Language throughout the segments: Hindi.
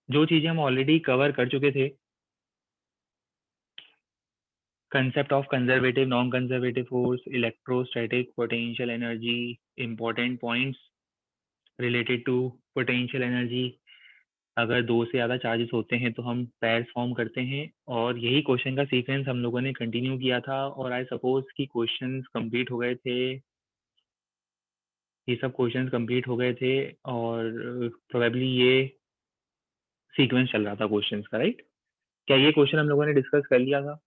जो चीजें हम ऑलरेडी कवर कर चुके थे, concept of conservative non conservative force, electrostatic potential energy, important points related to potential energy. अगर दो से ज्यादा चार्जेस होते हैं तो हम पैर फॉर्म करते हैं, और यही क्वेश्चन का सीक्वेंस हम लोगों ने कंटिन्यू किया था। और आई सपोज कि क्वेश्चंस कंप्लीट हो गए थे, ये सब क्वेश्चंस कंप्लीट हो गए थे, और प्रोबेबली ये सीक्वेंस चल रहा था क्वेश्चंस का, राइट? क्या ये क्वेश्चन हम लोगों ने डिस्कस कर लिया था?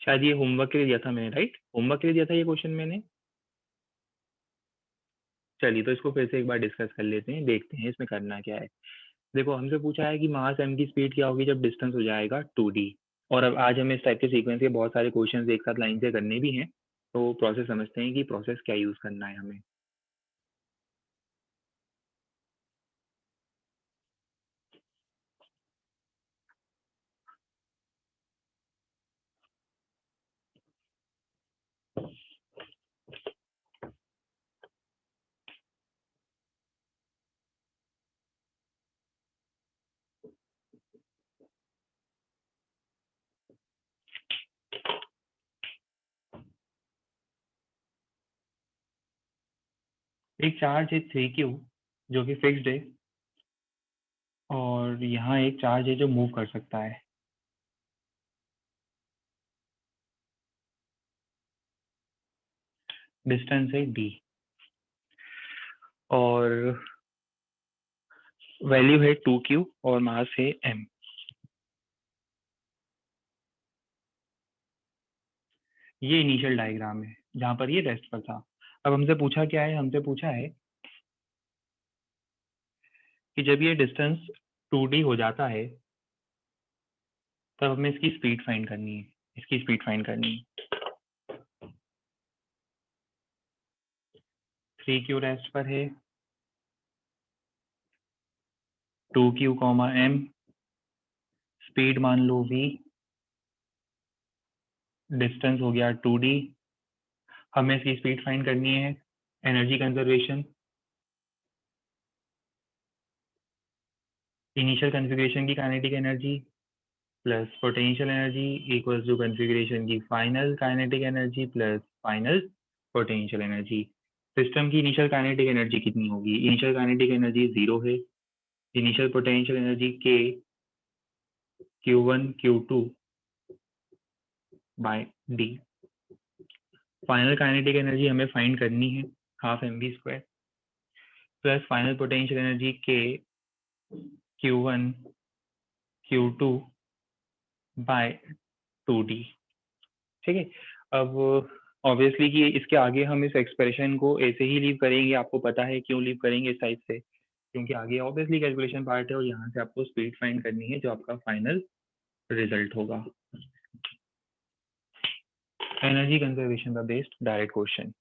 शायद ये होमवर्क के लिए दिया था मैंने, राइट? होमवर्क के लिए दिया था ये क्वेश्चन मैंने। चलिए तो इसको फिर से एक बार डिस्कस कर लेते हैं, देखते हैं इसमें करना क्या है। देखो, हमसे पूछा है कि मास m की स्पीड क्या होगी जब डिस्टेंस हो जाएगा 2d। और अब आज हमें इस टाइप के सीक्वेंस के बहुत सारे क्वेश्चंस एक साथ लाइन से करने भी हैं, तो प्रोसेस समझते हैं कि प्रोसेस क्या यूज करना है हमें। एक चार्ज है 3q जो कि फिक्स्ड है, और यहाँ एक चार्ज है जो मूव कर सकता है। डिस्टेंस है d, और वैल्यू है 2q, और मास है m। ये इनिशियल डायग्राम है जहाँ पर ये रेस्ट पर था। अब हमसे पूछा क्या है? हमसे पूछा है कि जब ये डिस्टेंस 2d हो जाता है तब हमें इसकी स्पीड फाइंड करनी है। इसकी स्पीड फाइंड करनी है। 3q रेस्ट पर है, 2q कॉमा m, स्पीड मान लो v, डिस्टेंस हो गया 2d। हमें इसकी स्पीड फाइंड करनी है। एनर्जी कंजर्वेशन, इनिशियल कॉन्फ़िगरेशन की kinetic energy plus potential energy equals to configuration की final kinetic energy plus final potential energy. System की इनिशियल काइनेटिक एनर्जी कितनी होगी? इनिशियल काइनेटिक एनर्जी 0 है। Initial potential energy k q1 q2 by d। Final kinetic energy हमें फाइंड करनी है, half mv² plus final potential energy k q1 q2 by 2d। ठीक है। अब ऑब्वियसली कि इसके आगे हम इस एक्सप्रेशन को ऐसे ही लीव करेंगे। आपको पता है क्यों लीव करेंगे इस टाइप से, क्योंकि आगे ऑब्वियसली कैलकुलेशन पार्ट है और यहाँ से आपको स्पीड फाइंड करनी है जो आपका फाइनल रिजल्ट होगा। एनर्जी कंजर्वेशन का बेस्ड डायरेक्ट क्वेश्चन।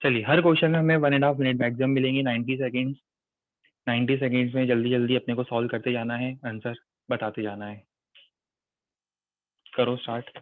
चलिए, हर क्वेश्चन में हमें 1.5 मिनट मैक्सिमम मिलेंगे, 90 सेकेंड्स। 90 सेकेंड्स में जल्दी जल्दी अपने को सॉल्व करते जाना है, आंसर बताते जाना है। करो स्टार्ट।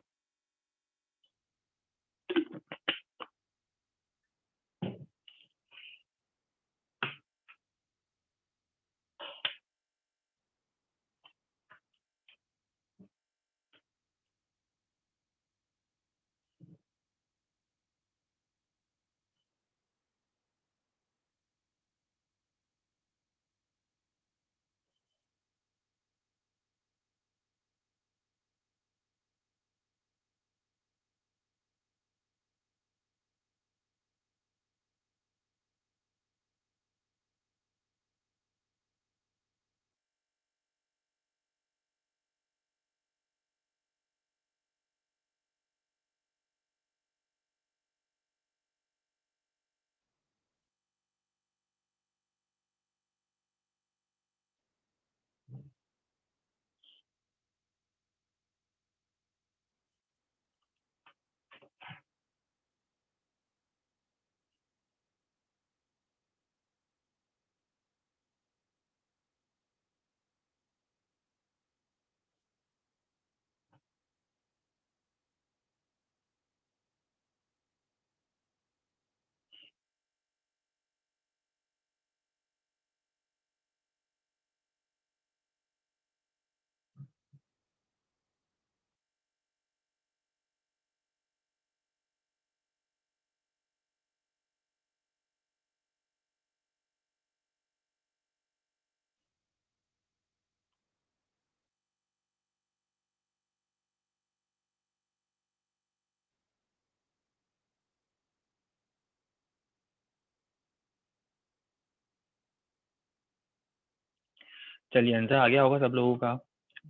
चलिए आंसर आ गया होगा सब लोगों का,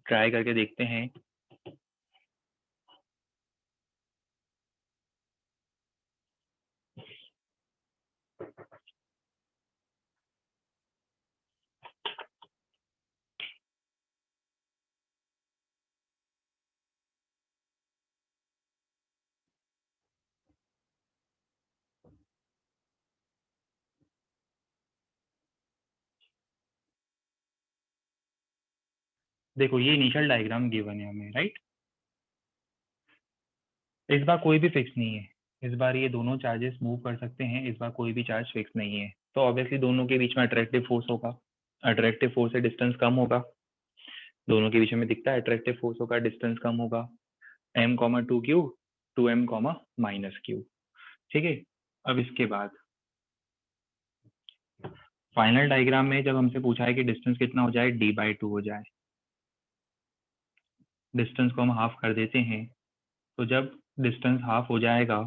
ट्राई करके देखते हैं। देखो ये इनिशियल डायग्राम गिवन है हमें, राइट। इस बार कोई भी फिक्स नहीं है, इस बार ये दोनों चार्जेस मूव कर सकते हैं, इस बार कोई भी चार्ज फिक्स नहीं है, तो ऑब्वियसली दोनों के बीच में अट्रैक्टिव फोर्स होगा, अट्रैक्टिव फोर्स से डिस्टेंस कम होगा, दोनों के बीच में दिखता है अट्रैक्टिव फोर्स होगा, डिस्टेंस कम होगा, m comma two Q, 2m comma minus Q. ठीक है, अब इसके बाद फाइनल डायग्राम में जब हमसे पूछा है कि डिस्टेंस कितना हो जाए, d/2 हो जाए, डिस्टेंस को हम हाफ कर देते हैं, तो जब डिस्टेंस हाफ हो जाएगा,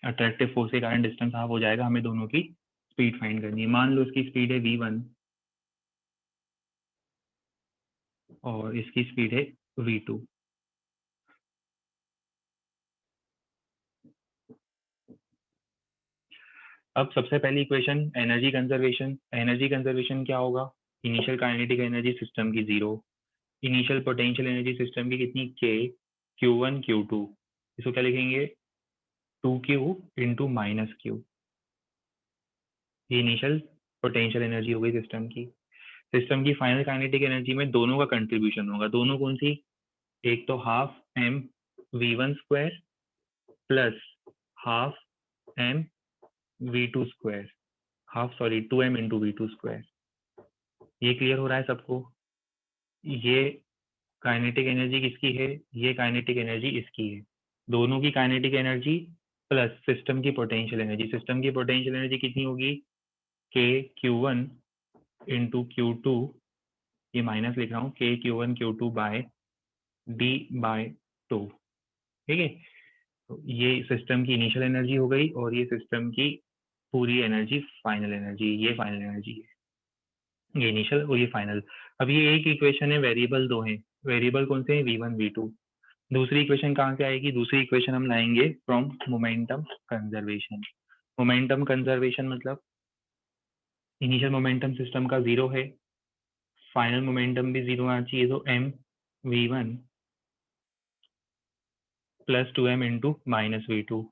अट्रैक्टिव फोर्स के कारण डिस्टेंस हाफ हो जाएगा, हमें दोनों की स्पीड फाइंड करनी है। मान लो इसकी स्पीड है v1 और इसकी स्पीड है v2। अब सबसे पहली equation energy conservation, energy conservation क्या होगा, इनिशियल काइनेटिक एनर्जी सिस्टम की 0, इनिशियल पोटेंशियल एनर्जी सिस्टम की कितनी, k, q1 q2, इसको क्या लिखेंगे 2q इंटू माइनस क्यू, ये इनिशियल पोटेंशियल एनर्जी हो गई सिस्टम की। सिस्टम की फाइनल काइनेटिक एनर्जी में दोनों का कंट्रीब्यूशन होगा, दोनों कौन सी, एक तो half m v1 square plus half m v2 square, half sorry 2m into v2 square. ये क्लियर हो रहा है सबको, ये काइनेटिक एनर्जी किसकी है, ये काइनेटिक एनर्जी इसकी है, दोनों की काइनेटिक एनर्जी प्लस सिस्टम की पोटेंशियल एनर्जी, सिस्टम की पोटेंशियल एनर्जी कितनी होगी, k q1 इंटू q2, ये माइनस लिख रहा हूँ, k q1 q2 bye d/2। ठीक है, तो ये सिस्टम की इनिशियल एनर्जी हो गई और ये सिस्टम की पूरी एनर्जी फाइनल एनर्जी, ये फाइनल एनर्जी है, ये इनिशियल और ये फाइनल। अब ये एक इक्वेशन है, वेरिएबल दो हैं, वेरिएबल कौन से हैं, v1 v2। दूसरी इक्वेशन कहाँ से आएगी, दूसरी इक्वेशन हम लाएंगे from momentum conservation. Momentum conservation मतलब इनिशियल मोमेंटम सिस्टम का 0 है, फाइनल मोमेंटम भी 0 आना चाहिए, तो m v1 plus 2m into minus v2।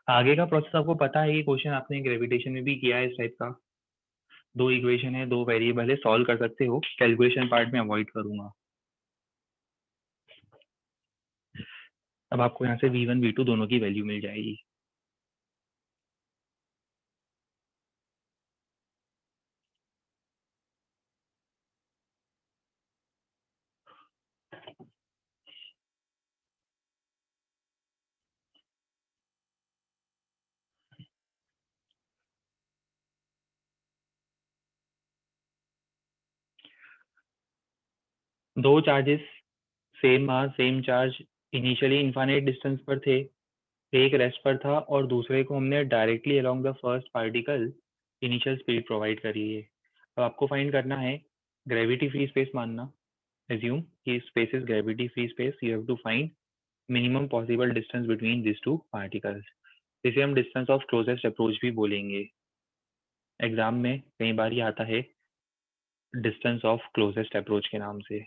आगे का प्रोसेस आपको पता है, ये क्वेश्चन आपने ग्रेविटेशन में भी किया है इस टाइप का, दो इक्वेशन है, दो वेरिएबल है, सॉल्व कर सकते हो, कैलकुलेशन पार्ट में अवॉइड करूंगा। अब आपको यहाँ से v1 v2 दोनों की वैल्यू मिल जाएगी। दो charges same mass same charge initially infinite distance पर थे, एक रेस्ट पर था और दूसरे को हमने directly along the first particle initial speed provide करी है। अब आपको फाइंड करना है ग्रेविटी फ्री स्पेस, मानना assume कि space is gravity free space, you have to find minimum possible distance between this two particles, जिसे हम डिस्टेंस ऑफ क्लोजेस्ट अप्रोच भी बोलेंगे। एग्जाम में कई बार ये आता है डिस्टेंस ऑफ क्लोजेस्ट अप्रोच के नाम से।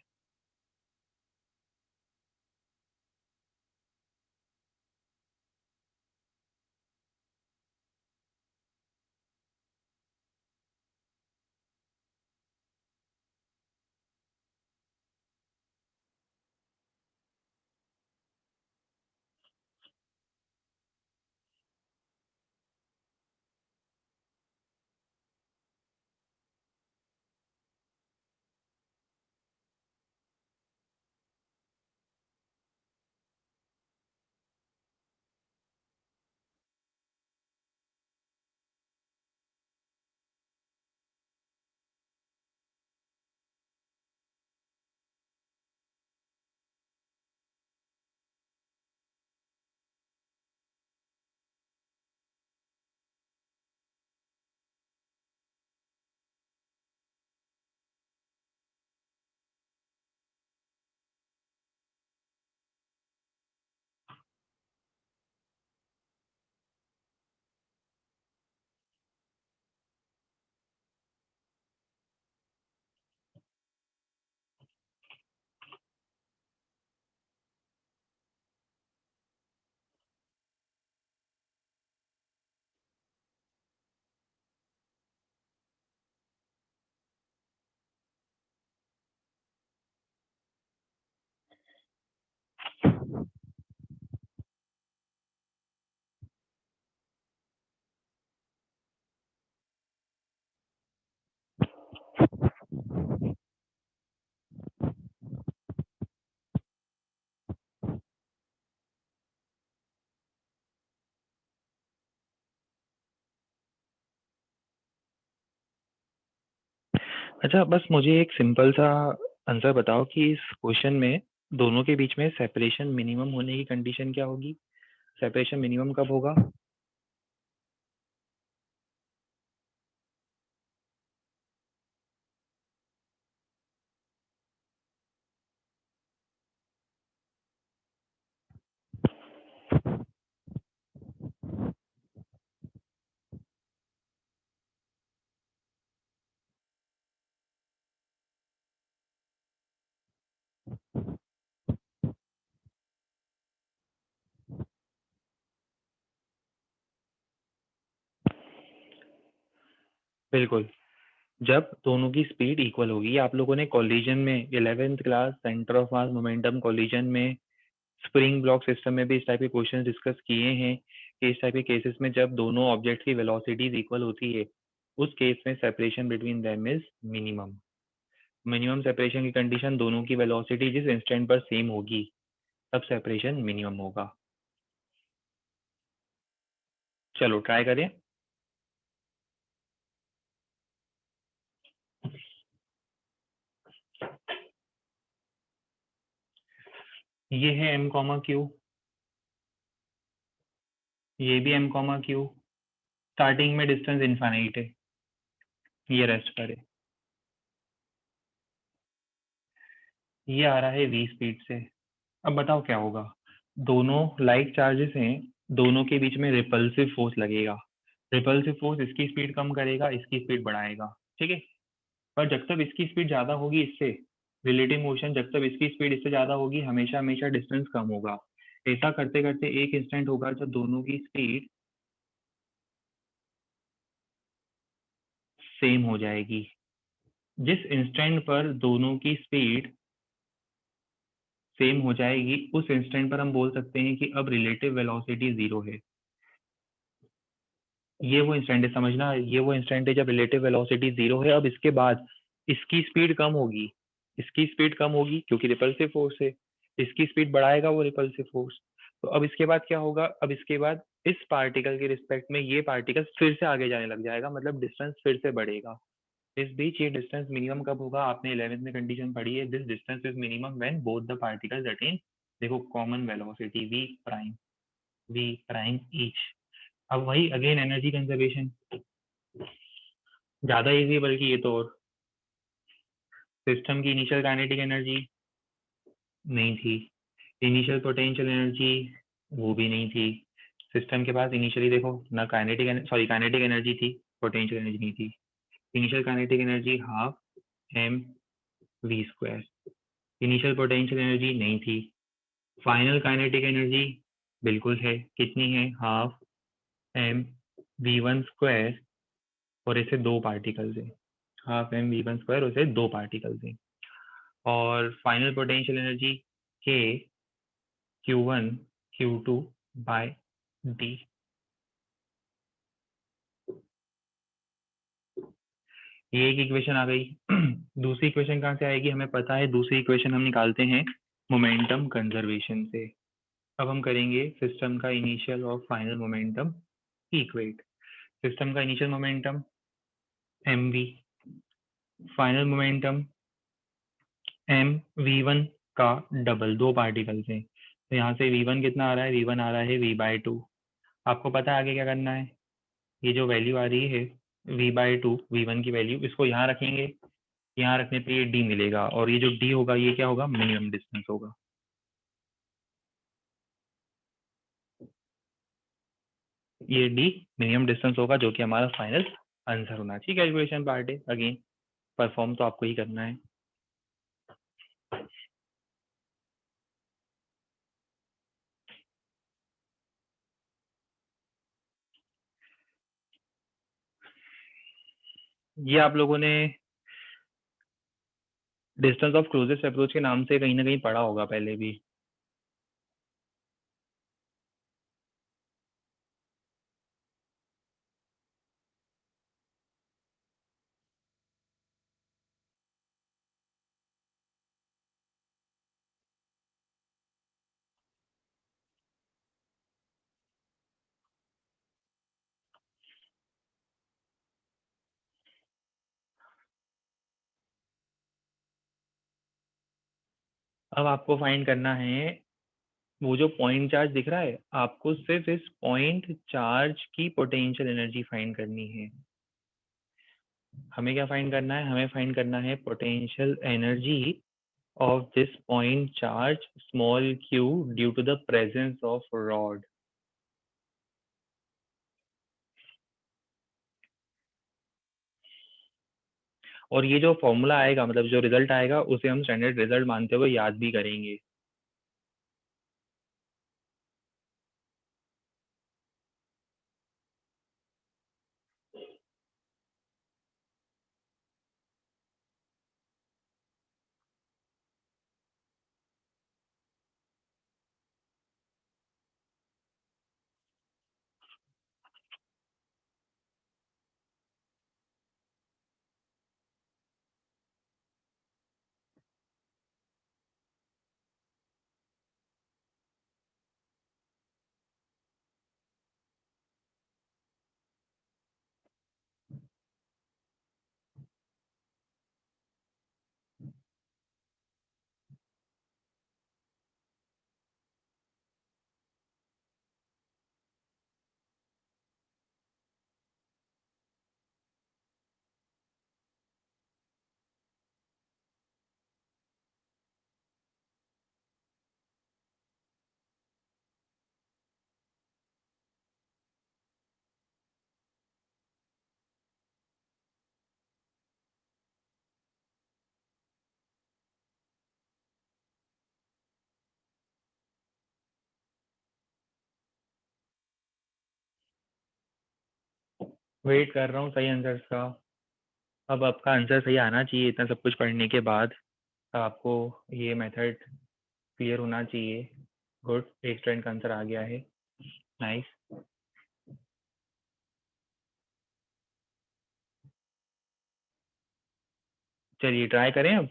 अच्छा, बस मुझे एक सिंपल सा आंसर बताओ कि इस क्वेश्चन में दोनों के बीच में सेपरेशन मिनिमम होने की कंडीशन क्या होगी? सेपरेशन मिनिमम कब होगा? बिल्कुल, जब दोनों की स्पीड इक्वल होगी। आप लोगों ने कॉलिजन में 11th class centre of mass momentum collision में स्प्रिंग ब्लॉक सिस्टम में भी इस टाइप के क्वेश्चन डिस्कस किए हैं कि इस टाइप के केसेस में जब दोनों ऑब्जेक्ट की वेलोसिटीज इक्वल होती है, उस केस में separation between them is minimum. Minimum separation की कंडीशन दोनों की वेलोसिटी जिस इंस्टेंट पर सेम होगी, तब सेपरेशन मिनिमम होगा। चलो ट्राई करें। ये है m कॉमा क्यू, ये भी m कॉमा क्यू। स्टार्टिंग में डिस्टेंस इनफाइनाइट है, ये रेस्ट पर है। ये आ रहा है v स्पीड से। अब बताओ क्या होगा? दोनों लाइक चार्जेस हैं, दोनों के बीच में रिपल्सिव फोर्स लगेगा। रिपल्सिव फोर्स इसकी स्पीड कम करेगा, इसकी स्पीड बढ़ाएगा, ठीक है। पर जब तक इसकी स्पीड ज्यादा होगी इससे, रिलेटिव मोशन जब तक इसकी स्पीड इससे ज्यादा होगी, हमेशा हमेशा डिस्टेंस कम होगा। ऐसा करते करते एक इंस्टेंट होगा जब दोनों की स्पीड सेम हो जाएगी। जिस इंस्टेंट पर दोनों की स्पीड सेम हो जाएगी, उस इंस्टेंट पर हम बोल सकते हैं कि अब रिलेटिव वेलोसिटी जीरो है। ये वो इंस्टेंट है, समझना, ये वो इंस्टेंट है जब रिलेटिव वेलोसिटी जीरो है। अब इसके बाद इसकी स्पीड कम होगी, इसकी स्पीड कम होगी क्योंकि रिपल्सिव फोर्स है। इसकी स्पीड बढ़ाएगा वो रिपल्सिव फोर्स। तो अब इसके बाद क्या होगा? अब इसके बाद इस पार्टिकल के रिस्पेक्ट में ये पार्टिकल फिर से आगे जाने लग जाएगा, मतलब डिस्टेंस फिर से बढ़ेगा। इस बीच ये डिस्टेंस मिनिमम कब होगा? आपने 11th में कंडीशन पढ़ी है, this distance is minimum when both the particles attain, देखो, common velocity V prime each. अब वही अगेन एनर्जी कंजर्वेशन, ज्यादा इजी है बल्कि ये तो। और सिस्टम की इनिशियल काइनेटिक एनर्जी नहीं थी, इनिशियल पोटेंशियल एनर्जी वो भी नहीं थी। सिस्टम के पास इनिशियली देखो ना काइनेटिक एनर्जी थी, पोटेंशियल एनर्जी नहीं थी। Initial kinetic energy half m v square, initial potential energy नहीं थी। फाइनल काइनेटिक एनर्जी बिल्कुल है, कितनी है? Half m v one square, और ऐसे दो पार्टिकल्स हैं। Half m v one square, और ऐसे दो पार्टिकल्स हैं। और final potential energy k Q one q two by d. ये एक इक्वेशन आ गई। दूसरी इक्वेशन कहाँ से आएगी? हमें पता है दूसरी इक्वेशन हम निकालते हैं मोमेंटम कंजर्वेशन से। अब हम करेंगे सिस्टम का इनिशियल और फाइनल मोमेंटम इक्वेट। सिस्टम का initial momentum m v, final momentum m v one का डबल, दो पार्टिकल्स हैं तो यहाँ से वी वन कितना आ रहा है? वी वन आ रहा है वी बाय टू। आपको पता है आगे क्या करना है? ये जो वैल्यू आ रही है v by two, v one की वैल्यू, इसको यहाँ रखेंगे। यहाँ रखने पे ये डी मिलेगा, और ये जो डी होगा ये क्या होगा? मिनिमम डिस्टेंस होगा। ये डी मिनिमम डिस्टेंस होगा, जो कि हमारा फाइनल आंसर होना चाहिए। कैलकुलेशन पार्ट है, अगेन परफॉर्म तो आपको ही करना है। ये आप लोगों ने डिस्टेंस ऑफ क्लोजेस्ट अप्रोच के नाम से कहीं ना कहीं पढ़ा होगा पहले भी। अब आपको फाइंड करना है वो जो पॉइंट चार्ज दिख रहा है, आपको सिर्फ इस पॉइंट चार्ज की पोटेंशियल एनर्जी फाइंड करनी है। हमें क्या फाइंड करना है? हमें फाइंड करना है potential energy of this point charge small q due to the presence of rod. और ये जो फॉर्मूला आएगा, मतलब जो रिजल्ट आएगा, उसे हम स्टैंडर्ड रिजल्ट मानते हुए याद भी करेंगे। वेट कर रहा हूँ सही आंसर का। अब आपका आंसर सही आना चाहिए इतना सब कुछ पढ़ने के बाद। अब आपको ये मेथड क्लियर होना चाहिए। गुड, एक स्टूडेंट का आंसर आ गया है। नाइस। चलिए ट्राई करें अब।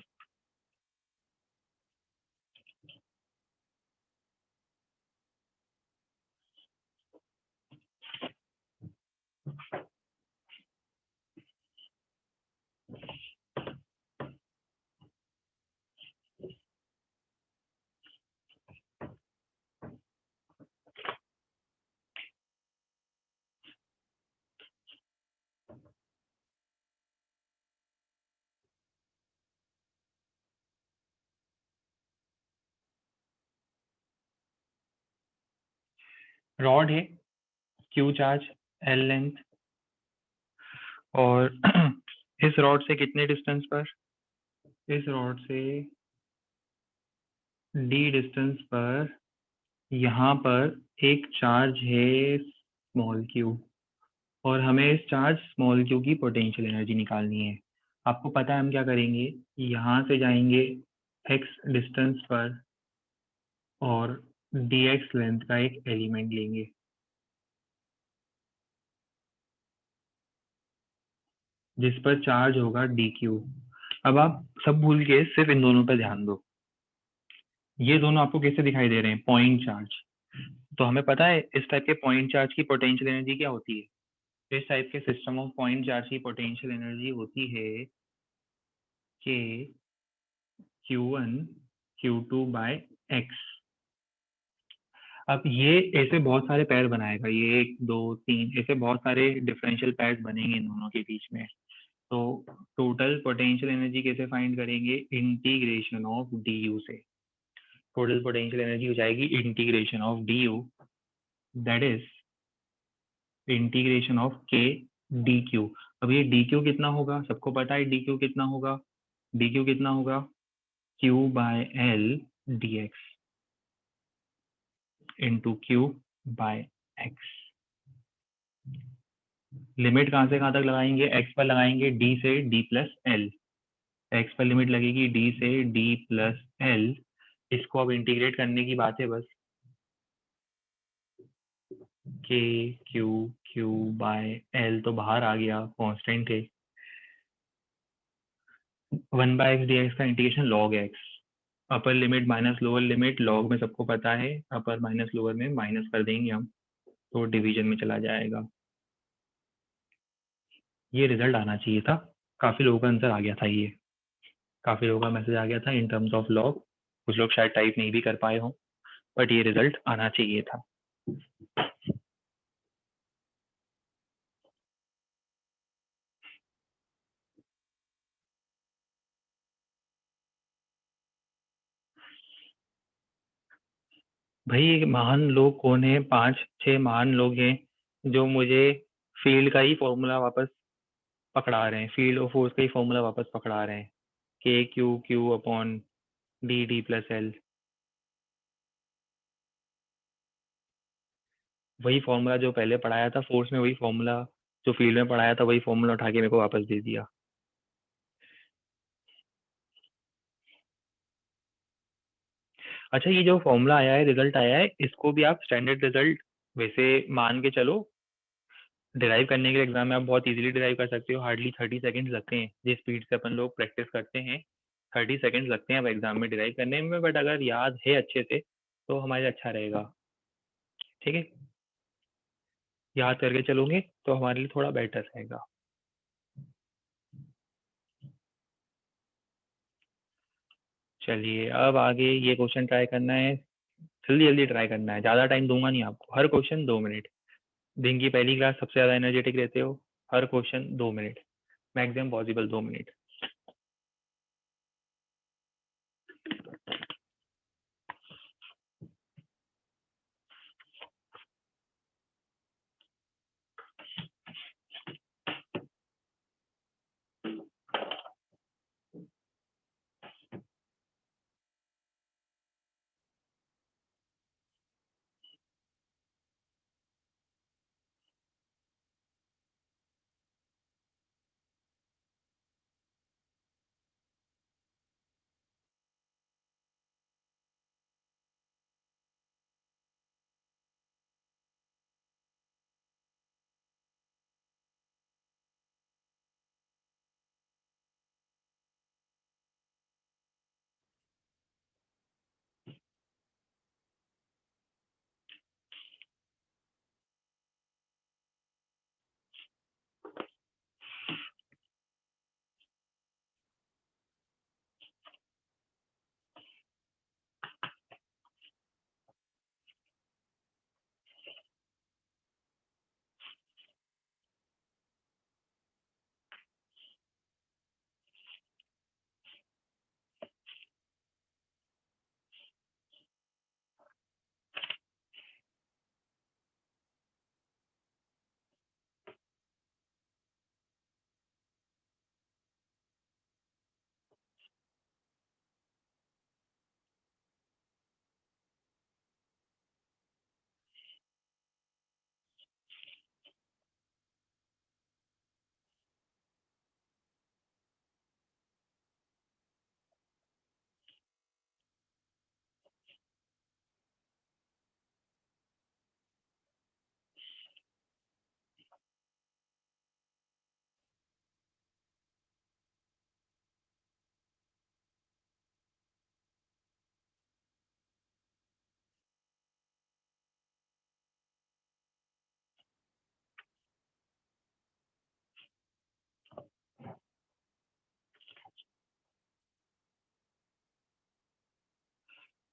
रॉड है, क्यू चार्ज, एल लेंथ, और इस रॉड से कितने डिस्टेंस पर? इस रॉड से डी डिस्टेंस पर यहाँ पर एक चार्ज है स्मॉल क्यू, और हमें इस चार्ज स्मॉल क्यू की पोटेंशियल एनर्जी निकालनी है। आपको पता है हम क्या करेंगे, यहाँ से जाएंगे एक्स डिस्टेंस पर और डी एक्स लेंथ का एक एलिमेंट लेंगे जिस पर चार्ज होगा डी क्यू। अब आप सब भूल के सिर्फ इन दोनों पर ध्यान दो। ये दोनों आपको कैसे दिखाई दे रहे हैं? Point charge. तो हमें पता है इस टाइप के पॉइंट चार्ज की पोटेंशियल एनर्जी क्या होती है। इस टाइप के सिस्टम ऑफ पॉइंट चार्ज की पोटेंशियल एनर्जी होती है के Q1 Q2 बाय एक्स। अब ये ऐसे बहुत सारे पैर बनाएगा, ये एक दो तीन ऐसे बहुत सारे डिफरेंशियल पैर्स बनेंगे इन दोनों के बीच में। तो टोटल पोटेंशियल एनर्जी कैसे फाइंड करेंगे? इंटीग्रेशन ऑफ डी यू से। टोटल पोटेंशियल एनर्जी हो जाएगी integration of D you, that is integration of के डी क्यू। अब ये डी क्यू कितना होगा? सबको पता है डी क्यू कितना होगा। डी क्यू कितना होगा? Q by l d x into q by x. Limit कहाँ से कहाँ तक लगाएंगे? एक्स पर लगाएंगे डी से डी प्लस एल। एक्स पर लिमिट लगेगी डी से डी प्लस एल। इसको अब इंटीग्रेट करने की बात है बस। के क्यू क्यू बाय एल तो बाहर आ गया, कांस्टेंट है। 1 बाय एक्स डी एक्स का integration log x. Upper limit minus lower limit, log में सबको पता है अपर माइनस लोअर में माइनस कर देंगे हम, तो डिवीजन में चला जाएगा। ये रिजल्ट आना चाहिए था। काफी लोगों का आंसर आ गया था, ये काफी लोगों का मैसेज आ गया था इन टर्म्स ऑफ लॉग। कुछ लोग शायद टाइप नहीं भी कर पाए हों, बट ये रिजल्ट आना चाहिए था। भाई महान लोग कौन है? 5-6 महान लोग हैं जो मुझे फील्ड का ही फॉर्मूला वापस पकड़ा रहे हैं, फील्ड और फोर्स का ही फॉर्मूला वापस पकड़ा रहे हैं, के q q upon D D plus L. वही फॉर्मूला जो पहले पढ़ाया था फोर्स में, वही फॉर्मूला जो फील्ड में पढ़ाया था, वही फॉर्मूला उठा के मेरे को वापस दे दिया। अच्छा, ये जो फॉर्मूला आया है, रिजल्ट आया है, इसको भी आप स्टैंडर्ड रिजल्ट वैसे मान के चलो, डिराइव करने के लिए एग्जाम में आप बहुत इजीली डिराइव कर सकते हो। हार्डली 30 सेकेंड्स लगते हैं, जिस स्पीड से अपन लोग प्रैक्टिस करते हैं 30 सेकेंड्स लगते हैं अब एग्जाम में डिराइव करने में। बट अगर याद है अच्छे से तो हमारे लिए अच्छा रहेगा। ठीक है, याद करके चलोगे तो हमारे लिए थोड़ा बेटर रहेगा। चलिए, अब आगे ये क्वेश्चन ट्राई करना है, जल्दी जल्दी ट्राई करना है, ज़्यादा टाइम दूंगा नहीं आपको। हर क्वेश्चन 2 मिनट। दिन की पहली क्लास सबसे ज़्यादा एनर्जेटिक रहते हो। हर क्वेश्चन 2 मिनट, मैक्सिमम पॉसिबल 2 मिनट।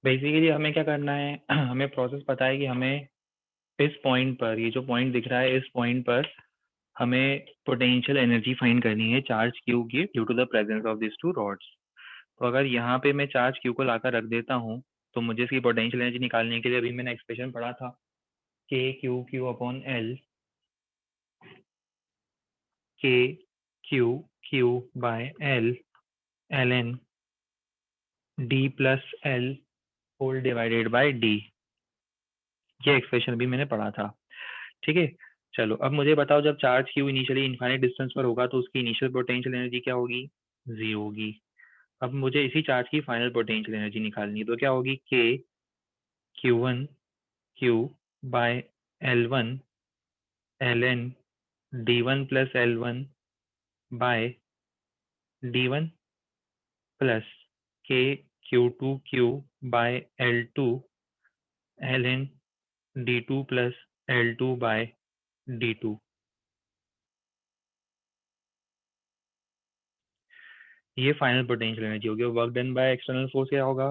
बेसिकली हमें क्या करना है, हमें प्रोसेस पता है कि हमें इस पॉइंट पर, ये जो पॉइंट दिख रहा है, इस पॉइंट पर हमें पोटेंशियल एनर्जी फाइंड करनी है चार्ज क्यू की due to the presence of this two rods. तो अगर यहाँ पे मैं चार्ज क्यू को लाकर रख देता हूँ, तो मुझे इसकी पोटेंशियल एनर्जी निकालने के लिए अभी मैंने एक्सप्रेशन पढ़ा था, k q q upon l, k q q by l, l N d plus l whole divided by d. ये एक्सप्रेशन भी मैंने पढ़ा था। ठीक है, चलो अब मुझे बताओ, जब charge Q initially infinite distance पर होगा तो उसकी इनिशियल पोटेंशियल एनर्जी क्या होगी? 0 होगी। अब मुझे इसी चार्ज की फाइनल पोटेंशियल एनर्जी निकालनी है, तो क्या होगी? के Q one Q by L one L N D one plus L one by D one plus K Q two Q by L two L N D two plus L two by D two. ये फाइनल पोटेंशियल एनर्जी होगी। Work done by external force क्या होगा?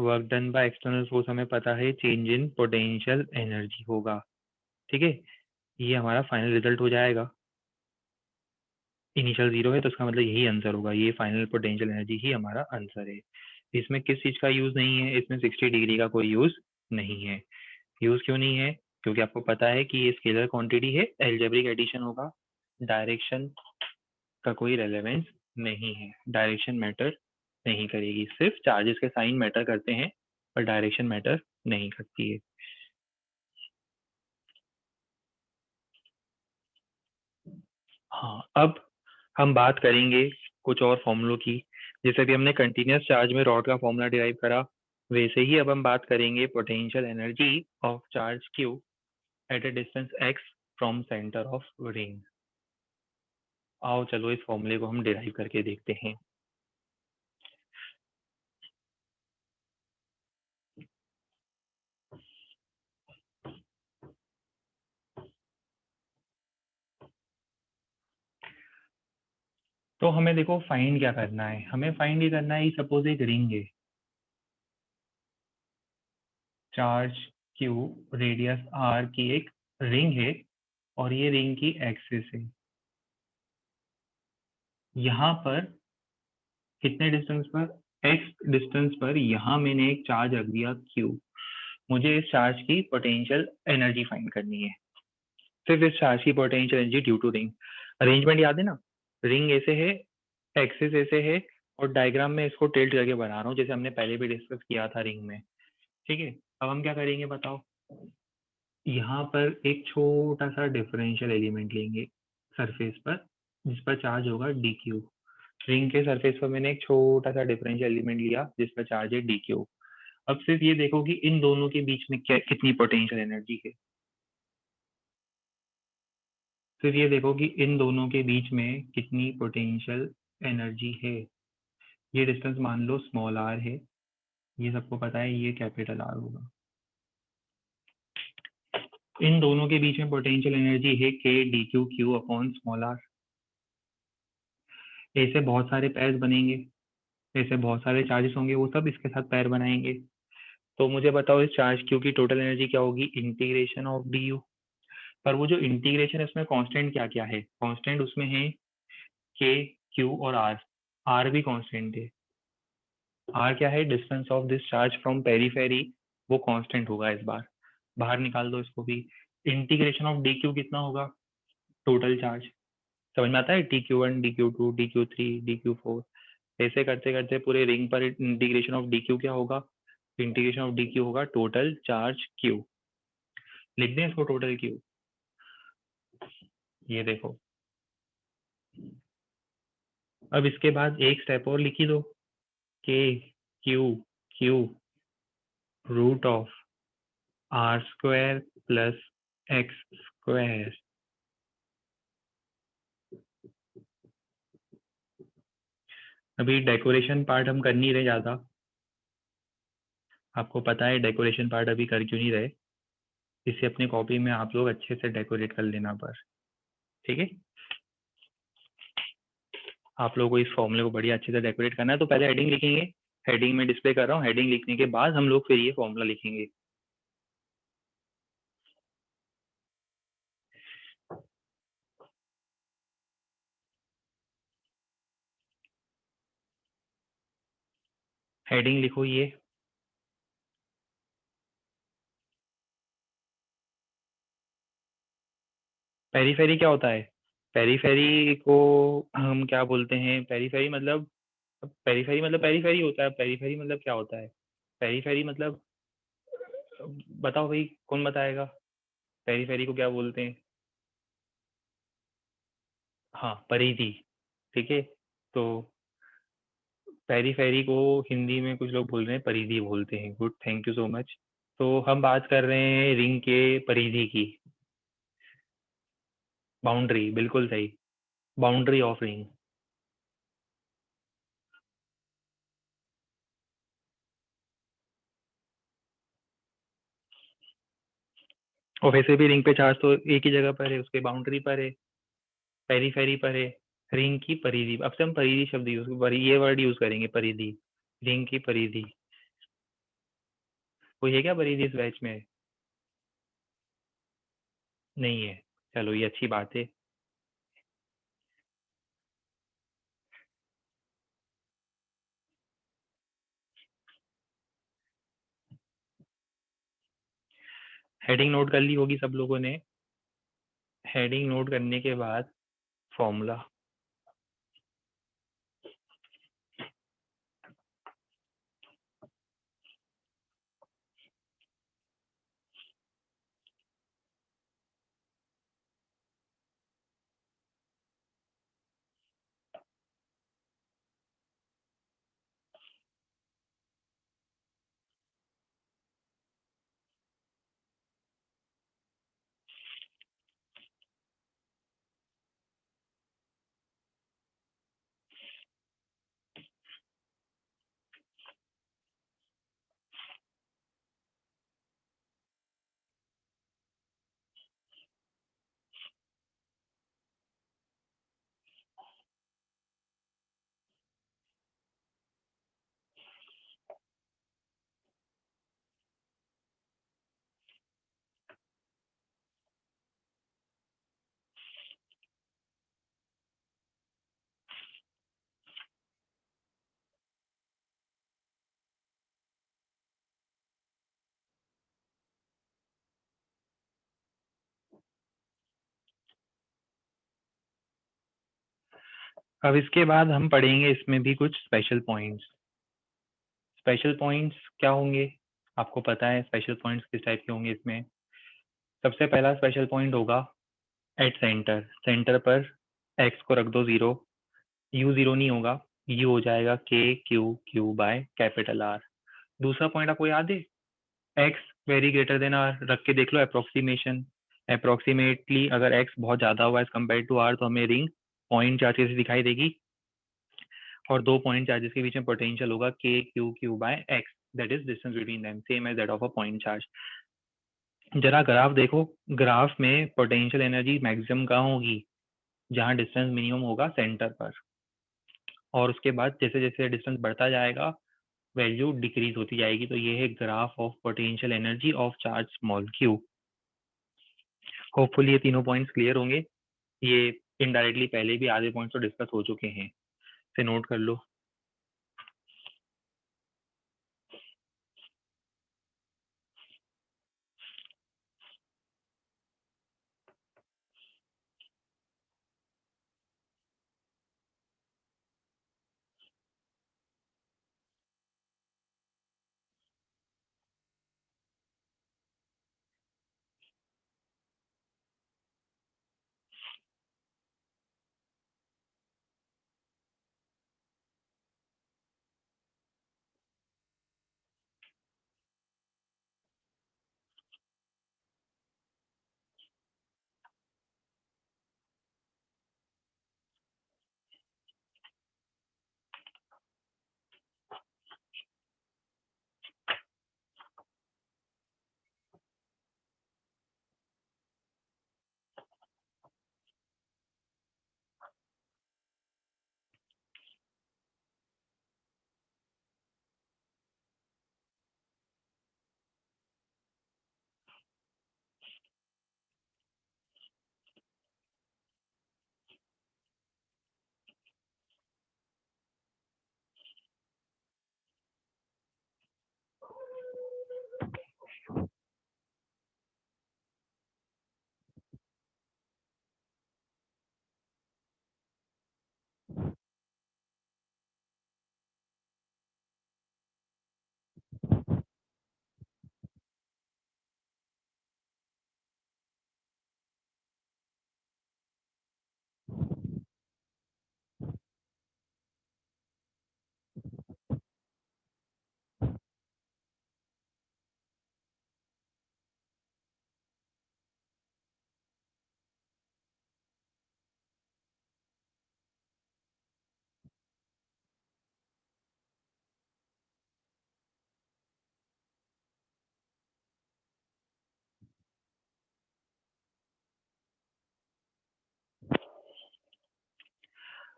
Work done by external force हमें पता है चेंज इन पोटेंशियल एनर्जी होगा, ठीक है। ये हमारा फाइनल रिजल्ट हो जाएगा। इनिशियल 0 है तो इसका मतलब यही आंसर होगा, ये फाइनल पोटेंशियल एनर्जी ही हमारा आंसर है। इसमें किस चीज का यूज नहीं है, इसमें 60 डिग्री का कोई यूज नहीं है। यूज क्यों नहीं है, क्योंकि आपको पता है कि ये स्केलर क्वांटिटी है, एल्जेब्रिक एडिशन होगा, डायरेक्शन का कोई रेलेवेंस नहीं है, डायरेक्शन मैटर नहीं करेगी, सिर्फ चार्जेस के साइन मैटर करते हैं पर डायरेक्शन मैटर नहीं करती है। हाँ, अब हम बात करेंगे कुछ और फॉर्मूलों की। जैसे कि हमने कंटिन्यूस चार्ज में रॉड का फॉर्मूला डिराइव करा, वैसे ही अब हम बात करेंगे potential energy of charge q at a distance x from centre of ring. आओ चलो इस फॉर्मूले को हम डिराइव करके देखते हैं। तो हमें देखो फाइंड क्या करना है, हमें फाइंड ये करना है, सपोज एक रिंग है, चार्ज क्यू रेडियस r की एक रिंग है और ये रिंग की एक्सिस है। यहाँ पर कितने डिस्टेंस पर, x डिस्टेंस पर यहाँ मैंने एक चार्ज रख दिया q। मुझे इस चार्ज की पोटेंशियल एनर्जी फाइंड करनी है, सिर्फ इस चार्ज की potential energy due to ring. Arrangement याद है ना, रिंग ऐसे है, एक्सिस ऐसे है और डायग्राम में इसको टिल्ट करके बना रहा हूँ जैसे हमने पहले भी डिस्कस किया था रिंग में, ठीक है। अब हम क्या करेंगे बताओ, यहाँ पर एक छोटा सा डिफरेंशियल एलिमेंट लेंगे सरफेस पर, जिस पर चार्ज होगा डी क्यू। रिंग के सरफेस पर मैंने एक छोटा सा डिफरेंशियल एलिमेंट लिया जिस पर चार्ज है डी क्यू। अब सिर्फ ये देखो कि इन दोनों के बीच में क्या कितनी पोटेंशियल एनर्जी है, सिर्फ ये देखो कि इन दोनों के बीच में कितनी पोटेंशियल एनर्जी है। ये डिस्टेंस मान लो स्मॉल आर है, ये सबको पता है ये कैपिटल आर होगा। इन दोनों के बीच में पोटेंशियल एनर्जी है k d q q upon small r. ऐसे बहुत सारे पैर्स बनेंगे, ऐसे बहुत सारे चार्जेस होंगे, वो सब इसके साथ पैर बनाएंगे। तो मुझे बताओ इस चार्ज क्यू की टोटल एनर्जी क्या होगी, इंटीग्रेशन ऑफ डी यू। पर वो जो इंटीग्रेशन है उसमें कांस्टेंट क्या क्या है, कांस्टेंट उसमें है के क्यू और आर, आर भी कांस्टेंट है। आर क्या है, distance of this charge from periphery, वो कांस्टेंट होगा इस बार, बाहर निकाल दो इसको भी। इंटीग्रेशन ऑफ डी क्यू कितना होगा, टोटल चार्ज, समझ में आता है, d q one d q two d q three d q four, ऐसे करते करते पूरे रिंग पर इंटीग्रेशन ऑफ डी क्यू क्या होगा, इंटीग्रेशन ऑफ डी क्यू होगा टोटल चार्ज क्यू। लिख दें इसको टोटल क्यू, ये देखो। अब इसके बाद एक स्टेप और लिखी दो, k q q root of r square plus x square. अभी डेकोरेशन पार्ट हम कर नहीं रहे ज्यादा, आपको पता है डेकोरेशन पार्ट अभी कर क्यों नहीं रहे, इसे अपनी कॉपी में आप लोग अच्छे से डेकोरेट कर लेना पर, ठीक है। आप लोगों को इस फॉर्मूले को बढ़िया अच्छे से डेकोरेट करना है, तो पहले हेडिंग लिखेंगे, हेडिंग में डिस्प्ले कर रहा हूँ, हेडिंग लिखने के बाद हम लोग फिर ये फॉर्मूला लिखेंगे। हेडिंग लिखो ये, पेरीफेरी क्या होता है, पेरीफेरी को हम क्या बोलते हैं, पेरीफेरी मतलब, पेरीफेरी मतलब पेरीफेरी होता है, पेरीफेरी मतलब क्या होता है, पेरीफेरी मतलब बताओ भाई, कौन बताएगा पेरीफेरी को क्या बोलते हैं। हाँ, परिधि, ठीक है। तो पेरीफेरी को हिंदी में कुछ लोग बोल रहे हैं परिधि बोलते हैं, good, thank you so much. तो हम बात कर रहे हैं रिंग के परिधि की, बाउंड्री, बिल्कुल सही, बाउंड्री ऑफ रिंग। और वैसे भी रिंग पे चार्ज तो एक ही जगह पर है, उसके बाउंड्री पर है, पेरीफेरी पर है, रिंग की परिधि। अब से हम परिधि शब्द यूज, ये वर्ड यूज करेंगे परिधि, रिंग की परिधि। कोई है क्या परिधि इस बैच में? नहीं है, चलो ये अच्छी बात है। हेडिंग नोट कर ली होगी सब लोगों ने। हेडिंग नोट करने के बाद फॉर्मूला, अब इसके बाद हम पढ़ेंगे इसमें भी कुछ स्पेशल पॉइंट्स। स्पेशल पॉइंट्स क्या होंगे, आपको पता है स्पेशल पॉइंट्स किस टाइप के होंगे इसमें। सबसे पहला स्पेशल पॉइंट होगा एट सेंटर, सेंटर पर एक्स को रख दो 0, यू 0 नहीं होगा, यू हो जाएगा k q q by capital R. दूसरा पॉइंट आपको याद है, x very greater than r, रख के देख लो अप्रोक्सीमेशन। अप्रोक्सीमेटली अगर एक्स बहुत ज्यादा हुआ एज कम्पेयर टू आर तो हमें रिंग पॉइंट चार्ज कैसे दिखाई देगी, और दो पॉइंट चार्जेस के बीच में पोटेंशियल होगा k q q by x, that is distance between them, same as that of a point charge. जरा ग्राफ देखो, ग्राफ में पोटेंशियल एनर्जी मैक्सिमम कहाँ होगी, जहाँ डिस्टेंस मिनिमम होगा सेंटर पर, और उसके बाद जैसे जैसे डिस्टेंस बढ़ता जाएगा वैल्यू डिक्रीज होती जाएगी। तो ये है graph of potential energy of charge small Q. Hopefully ये तीनों पॉइंट्स क्लियर होंगे। ये इनडायरेक्टली पहले भी आधे पॉइंट्स तो डिस्कस हो चुके हैं, इसे नोट कर लो।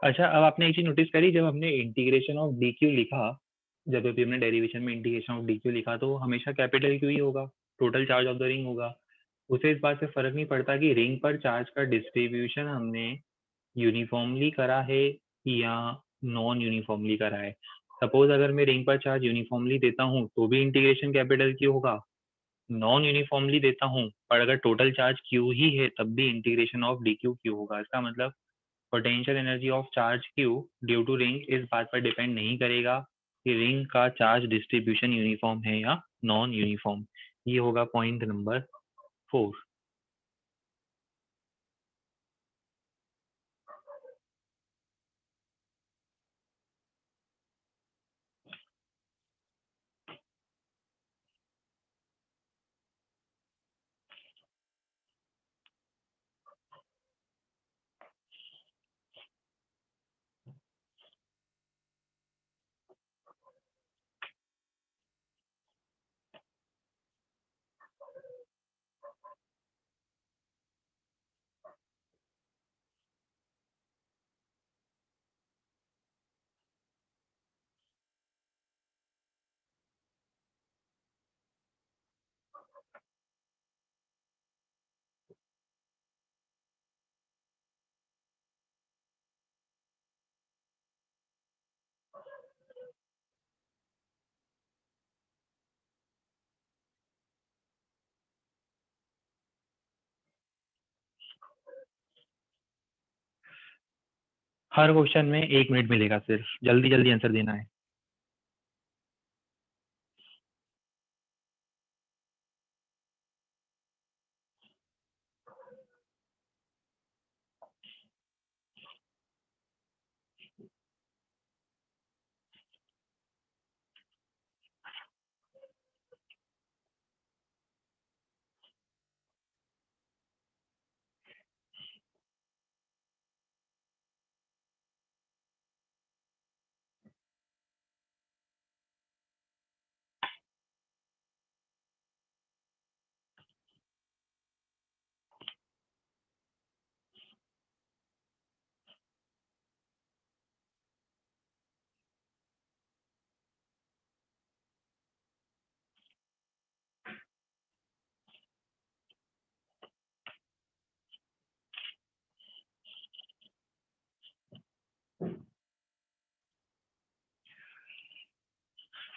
अच्छा, अब आपने एक चीज नोटिस करी, जब हमने इंटीग्रेशन ऑफ डी क्यू लिखा जब भी हमने डेरिवेशन में इंटीग्रेशन ऑफ डी क्यू लिखा तो हमेशा कैपिटल क्यू ही होगा, total charge of the ring होगा। उसे इस बात से फर्क नहीं पड़ता कि रिंग पर चार्ज का डिस्ट्रीब्यूशन हमने यूनिफॉर्मली करा है या नॉन यूनिफॉर्मली करा है। सपोज अगर मैं रिंग पर चार्ज यूनिफॉर्मली देता हूँ तो भी इंटीग्रेशन कैपिटल क्यू होगा, नॉन यूनिफॉर्मली देता हूँ पर अगर टोटल चार्ज क्यू ही है तब भी integration of d q q होगा। इसका मतलब potential energy of charge q due to ring इस बात पर डिपेंड नहीं करेगा कि रिंग का चार्ज डिस्ट्रीब्यूशन यूनिफॉर्म है या नॉन यूनिफॉर्म। ये होगा पॉइंट नंबर 4। हर क्वेश्चन में 1 मिनट मिलेगा, सिर्फ जल्दी जल्दी आंसर देना है।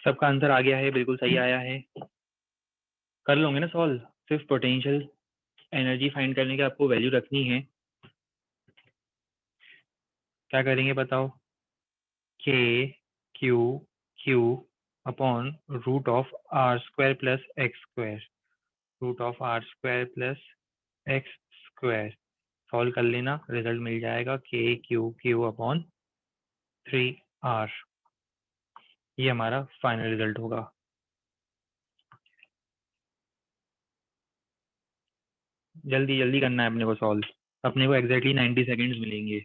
सबका आंसर आ गया है, बिल्कुल सही आया है। कर लोगे ना सॉल्व? सिर्फ पोटेंशियल एनर्जी फाइंड करने की आपको वैल्यू रखनी है। क्या करेंगे बताओ? K q q upon root of r square plus x square, root of r square plus x square. Solve कर लेना, रिजल्ट मिल जाएगा k q q upon 3r। ये हमारा फाइनल रिजल्ट होगा। जल्दी जल्दी करना है अपने को सॉल्व। अपने को एग्जैक्टली 90 सेकेंड्स मिलेंगे,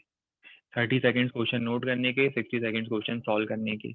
30 सेकेंड्स क्वेश्चन नोट करने के, 60 सेकेंड्स क्वेश्चन सॉल्व करने के।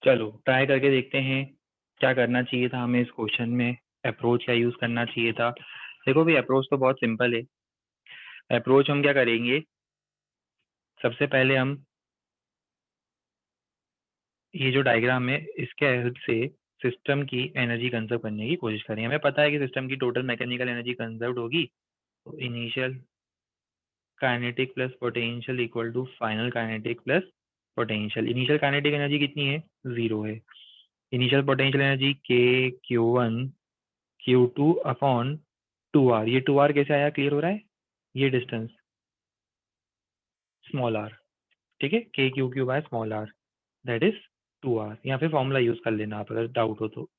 चलो ट्राई करके देखते हैं क्या करना चाहिए था हमें इस क्वेश्चन में, अप्रोच क्या यूज करना चाहिए था। देखो भाई अप्रोच तो बहुत सिंपल है। अप्रोच हम क्या करेंगे, सबसे पहले हम ये जो डायग्राम है इसके हेल्प से सिस्टम की एनर्जी कंजर्व करने की कोशिश करेंगे। हमें पता है कि सिस्टम की टोटल मैकेनिकल एनर्जी कंजर्व होगी, तो initial kinetic plus potential equal to final kinetic plus potential. Initial kinetic energy कितनी है, 0 है। इनिशियल पोटेंशियल एनर्जी के Q1 Q2 अपॉन 2R। ये 2R कैसे आया, क्लियर हो रहा है, ये डिस्टेंस स्मॉल r, ठीक है, के q q by small r that is 2R। यहाँ पे फॉर्मूला यूज कर लेना आप अगर डाउट हो तो।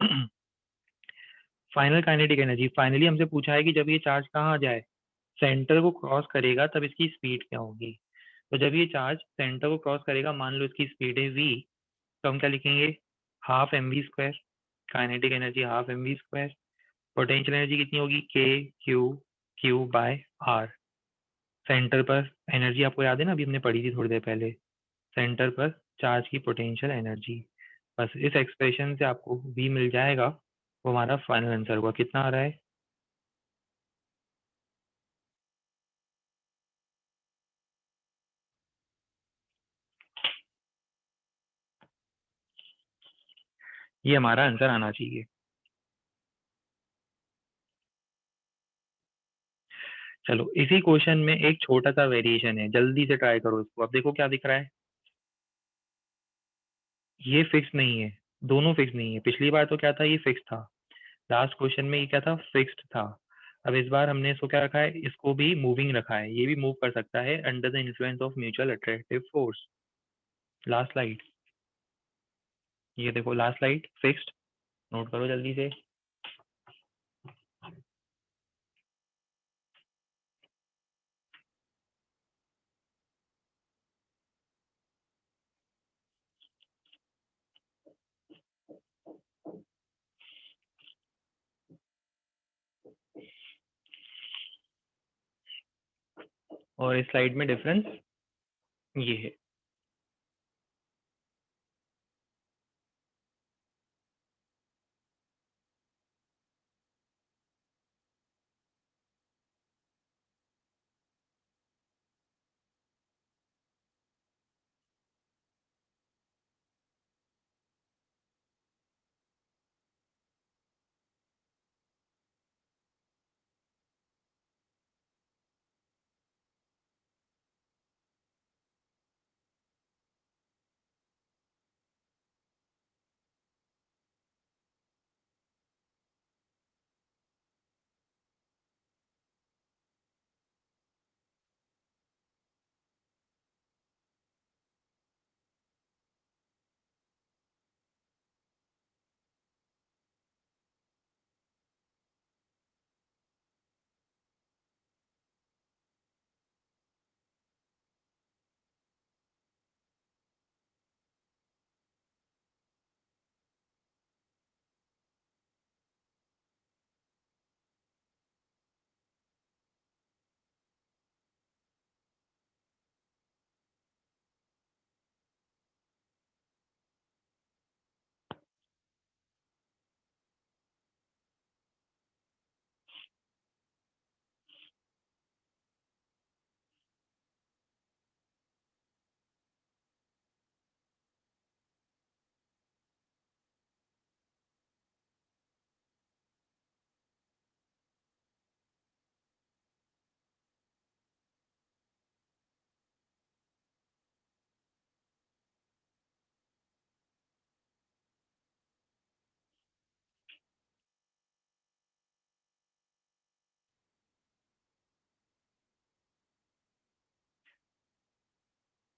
फाइनल काइनेटिक एनर्जी, फाइनली हमसे पूछा है कि जब ये चार्ज कहाँ जाए, सेंटर को क्रॉस करेगा तब इसकी स्पीड क्या होगी। तो जब ये चार्ज सेंटर को क्रॉस करेगा, मान लो इसकी स्पीड है v, तो हम क्या लिखेंगे, half mv²। Kinetic energy half mv²। Potential energy कितनी होगी, के q q by r. Centre पर एनर्जी आपको याद है ना, अभी हमने पढ़ी थी थोड़ी देर पहले, सेंटर पर चार्ज की पोटेंशियल एनर्जी। बस इस एक्सप्रेशन से आपको v मिल जाएगा, वो हमारा फाइनल आंसर हुआ। कितना आ रहा है, ये हमारा आंसर आना चाहिए। चलो इसी क्वेश्चन में एक छोटा सा वेरिएशन है, जल्दी से ट्राई करो इसको। अब देखो क्या दिख रहा है, ये फिक्स नहीं है, दोनों फिक्स नहीं है। पिछली बार तो क्या था, ये फिक्स था। लास्ट क्वेश्चन में ये क्या था, फिक्स्ड था। अब इस बार हमने इसको क्या रखा है, इसको भी मूविंग रखा है, ये भी मूव कर सकता है under the influence of mutual attractive force. Last slide, ये देखो लास्ट स्लाइड फिक्स्ड, नोट करो जल्दी से। और इस स्लाइड में डिफरेंस ये है।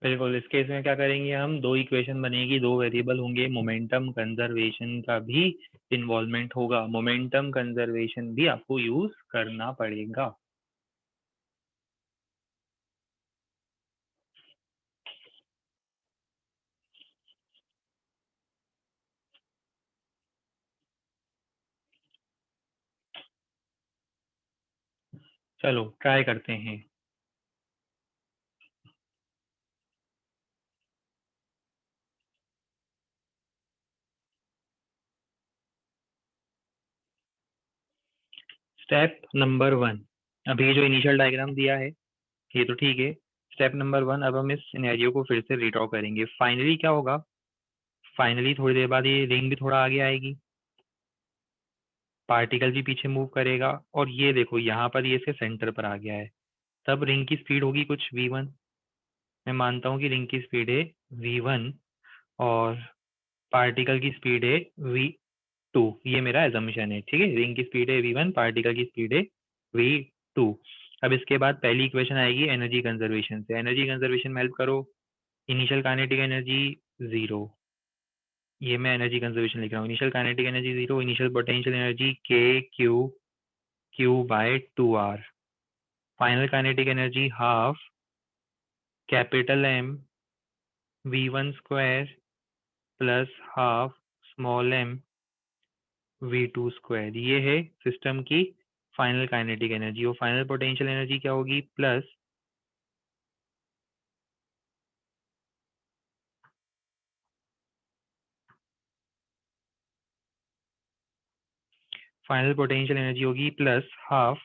बिल्कुल, इस केस में क्या करेंगे हम, दो इक्वेशन बनेगी, दो वेरिएबल होंगे, मोमेंटम कंजर्वेशन का भी इन्वॉल्वमेंट होगा। मोमेंटम कंजर्वेशन भी आपको यूज करना पड़ेगा। चलो ट्राई करते हैं। स्टेप नंबर 1, अभी ये जो इनिशियल डायग्राम दिया है ये तो ठीक है। स्टेप नंबर 1, अब हम इस सिनेरियो को फिर से रिड्रॉ करेंगे। फाइनली क्या होगा, फाइनली थोड़ी देर बाद ये रिंग भी थोड़ा आगे आएगी, पार्टिकल भी पीछे मूव करेगा, और ये देखो यहाँ पर ये इसके सेंटर पर आ गया है। तब रिंग की स्पीड होगी कुछ v1। मैं मानता हूँ कि रिंग की स्पीड है v1 और पार्टिकल की स्पीड है v2। ये मेरा एजम्पशन है, ठीक है। रिंग की स्पीड है v1, पार्टिकल की स्पीड है v2। अब इसके बाद पहली इक्वेशन आएगी एनर्जी कंजर्वेशन से। एनर्जी कंजर्वेशन में हेल्प करो। इनिशियल काइनेटिक एनर्जी 0, ये मैं एनर्जी कंजर्वेशन लिख रहा हूँ। Initial kinetic energy 0, initial potential energy k/2r, final kinetic energy half capital M v1 square plus half small m v2 square. ये है सिस्टम की फाइनल काइनेटिक एनर्जी। और फाइनल पोटेंशियल एनर्जी क्या होगी, प्लस फाइनल पोटेंशियल एनर्जी होगी प्लस हाफ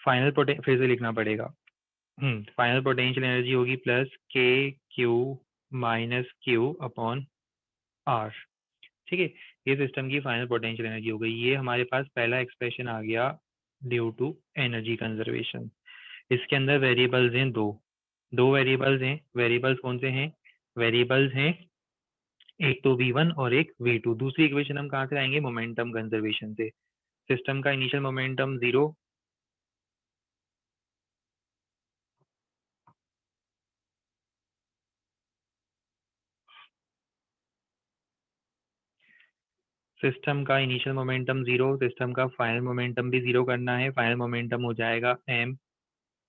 फाइनल पोटे फिर से लिखना पड़ेगा। फाइनल पोटेंशियल एनर्जी होगी plus KQ minus Q upon R, ठीक है। ये सिस्टम की फाइनल पोटेंशियल एनर्जी हो गई। ये हमारे पास पहला एक्सप्रेशन आ गया ड्यू टू एनर्जी कंजर्वेशन। इसके अंदर वेरिएबल्स हैं दो, दो वेरिएबल्स हैं। वेरिएबल्स कौन से हैं, वेरिएबल्स हैं एक तो v1 और एक v2। दूसरी इक्वेशन हम कहाँ से लाएंगे, मोमेंटम कंजर्वेशन से। सिस्टम का इनिशियल मोमेंटम 0, सिस्टम का इनिशियल मोमेंटम 0, सिस्टम का फाइनल मोमेंटम भी 0 करना है। फाइनल मोमेंटम हो जाएगा m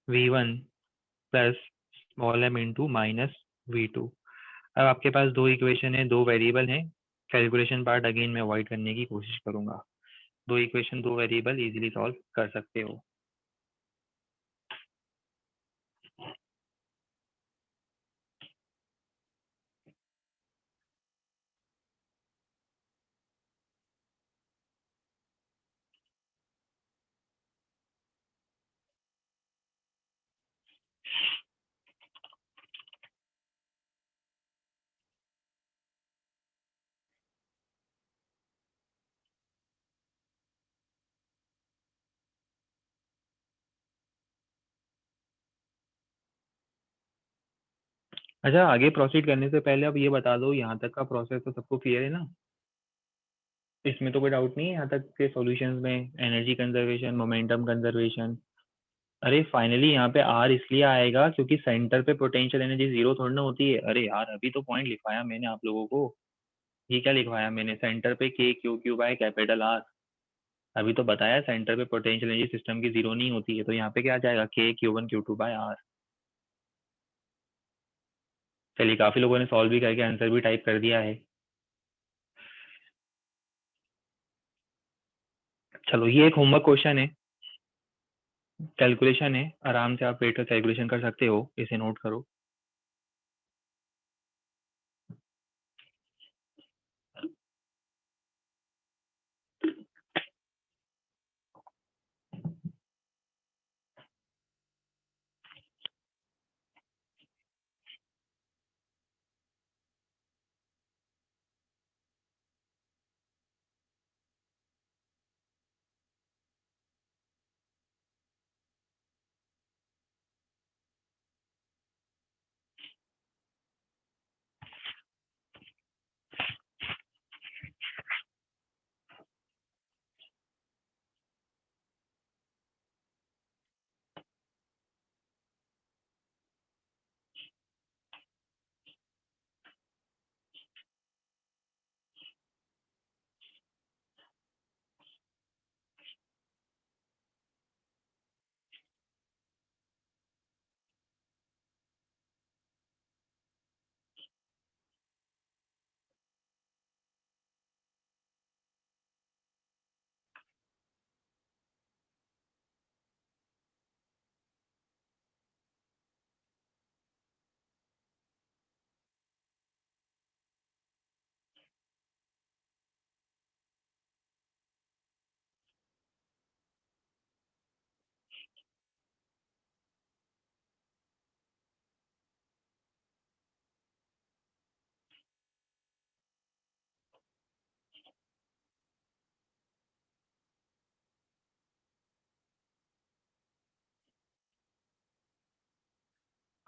v1 plus small m into minus v2। अब आपके पास दो इक्वेशन है, दो वेरिएबल हैं। कैलकुलेशन पार्ट अगेन मैं अवॉइड करने की कोशिश करूंगा। दो इक्वेशन दो वेरिएबल इजीली सॉल्व कर सकते हो। अच्छा, आगे प्रोसीड करने से पहले अब ये बता दो, यहाँ तक का प्रोसेस तो सबको क्लियर है ना, इसमें तो कोई डाउट नहीं है यहाँ तक के सॉल्यूशंस में, एनर्जी कंजर्वेशन, मोमेंटम कंजर्वेशन। अरे फाइनली यहाँ पे आर इसलिए आएगा क्योंकि सेंटर पे पोटेंशियल एनर्जी 0 थोड़ी ना होती है। अरे यार अभी तो पॉइंट लिखवाया मैंने आप लोगों को, ये क्या लिखवाया मैंने, सेंटर पे KQ बाय कैपिटल आर। अभी तो बताया सेंटर पे पोटेंशियल एनर्जी सिस्टम की 0 नहीं होती है, तो यहाँ पे क्या आ जाएगा KQ1 Q2 बाय आर। चलिए, काफी लोगों ने सॉल्व भी करके आंसर भी टाइप कर दिया है। चलो, ये एक होमवर्क क्वेश्चन है, कैलकुलेशन है, आराम से आप बैठ कर कैलकुलेशन कर सकते हो, इसे नोट करो।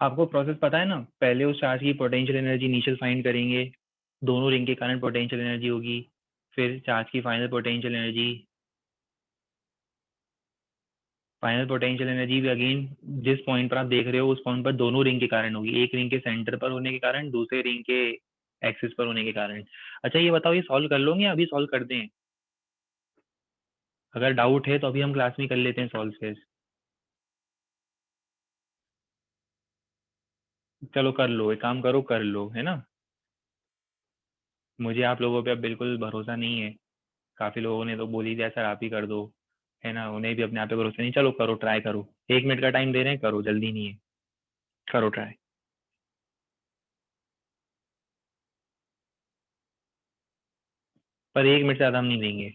आपको प्रोसेस पता है ना, पहले उस चार्ज की पोटेंशियल एनर्जी इनिशियल फाइंड करेंगे, दोनों रिंग के कारण पोटेंशियल एनर्जी होगी, फिर चार्ज की फाइनल पोटेंशियल एनर्जी भी अगेन जिस पॉइंट पर आप देख रहे हो उस पॉइंट पर दोनों रिंग के कारण होगी, एक रिंग के सेंटर पर होने के कारण, दूसरे रिंग के एक्सिस पर होने के कारण। अच्छा ये बताओ, ये सॉल्व कर लोगे या अभी सॉल्व कर दें? अगर डाउट है तो अभी हम क्लास में कर लेते हैं सॉल्व फिर। चलो कर लो, एक काम करो, कर लो, है ना। मुझे आप लोगों पे अब बिल्कुल भरोसा नहीं है, काफी लोगों ने तो बोल ही दिया सर आप ही कर दो, है ना, उन्हें भी अपने आप पे भरोसा नहीं। चलो करो, ट्राई करो, 1 मिनट का टाइम दे रहे हैं, करो, जल्दी नहीं है, करो ट्राई। पर 1 मिनट से ज्यादा हम नहीं देंगे।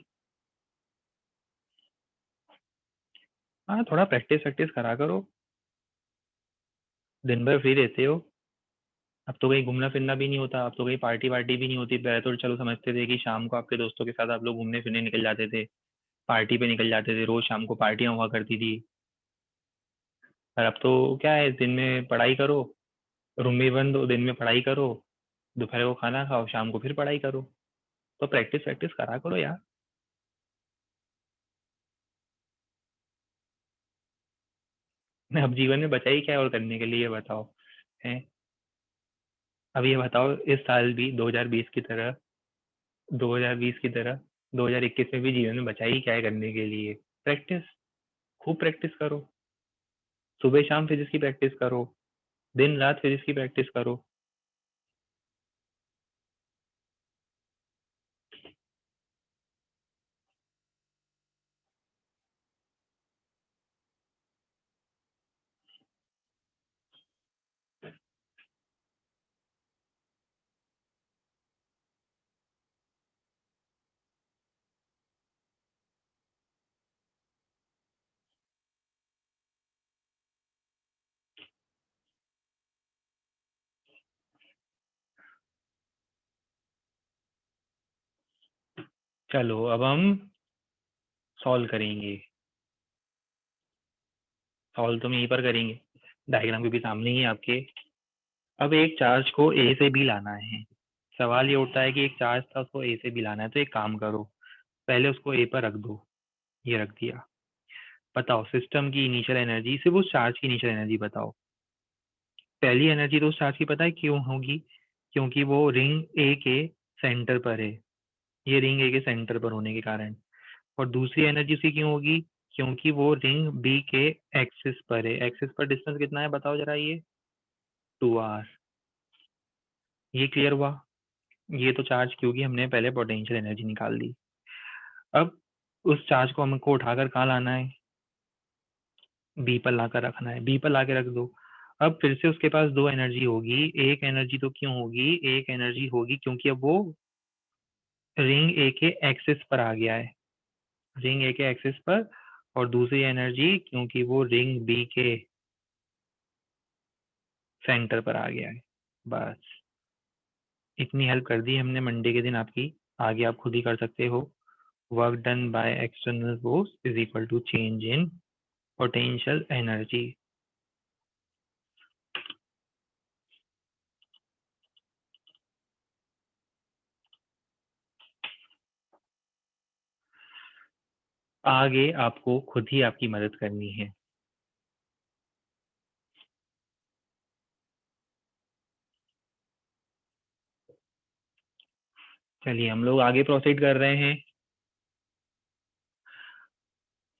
हाँ थोड़ा प्रैक्टिस वैक्टिस करा करो, दिन भर फ्री रहते हो। अब तो कहीं घूमना फिरना भी नहीं होता, अब तो कहीं पार्टी वार्टी भी नहीं होती। पहले तो चलो समझते थे कि शाम को आपके दोस्तों के साथ आप लोग घूमने फिरने निकल जाते थे, पार्टी पे निकल जाते थे, रोज शाम को पार्टियां हुआ करती थी। पर अब तो क्या है, दिन में पढ़ाई करो, रूम में बंद हो, दिन में पढ़ाई करो, दोपहर को खाना खाओ, शाम को फिर पढ़ाई करो। तो प्रैक्टिस वैक्टिस करा करो यार। अब जीवन में बचा ही क्या है और करने के लिए, ये बताओ है। अब ये बताओ, इस साल भी 2020 की तरह, 2020 की तरह 2021 में भी जीवन में बचा ही क्या है करने के लिए? प्रैक्टिस, खूब प्रैक्टिस करो, सुबह शाम फिजिक्स की प्रैक्टिस करो, दिन रात फिजिक्स की प्रैक्टिस करो। चलो अब हम सॉल्व करेंगे, सॉल्व तो हम यहीं पर करेंगे, डायग्राम भी सामने ही है आपके। अब एक चार्ज को ए से बी लाना है। सवाल ये उठता है कि एक चार्ज था उसको ए से बी लाना है, तो एक काम करो, पहले उसको ए पर रख दो, ये रख दिया। बताओ सिस्टम की इनिशियल एनर्जी, सिर्फ उस चार्ज की इनिशियल एनर्जी बताओ। पहली एनर्जी तो उस चार्ज की पता है क्यों होगी? क्योंकि वो रिंग ए के सेंटर पर है, ये रिंग ए के सेंटर पर होने के कारण। और दूसरी एनर्जी उसकी क्यों होगी? क्योंकि वो रिंग बी के एक्सिस पर है। एक्सिस पर डिस्टेंस कितना है बताओ जरा, ये 2r। ये क्लियर हुआ? ये तो चार्ज, क्योंकि हमने पहले पोटेंशियल एनर्जी निकाल दी। अब उस चार्ज को हमको उठाकर कहाँ लाना है? बी पर लाकर रखना है, बी पर लाके रख दो। अब फिर से उसके पास दो एनर्जी होगी, एक एनर्जी तो क्यों होगी, एक एनर्जी होगी क्योंकि अब वो रिंग ए के एक्सिस पर आ गया है, रिंग ए के एक्सिस पर। और दूसरी एनर्जी क्योंकि वो रिंग बी के सेंटर पर आ गया है। बस इतनी हेल्प कर दी हमने मंडे के दिन आपकी, आगे आप खुद ही कर सकते हो। Work done by external force is equal to change in potential energy. आगे आपको खुद ही आपकी मदद करनी है। चलिए हम लोग आगे प्रोसीड कर रहे हैं।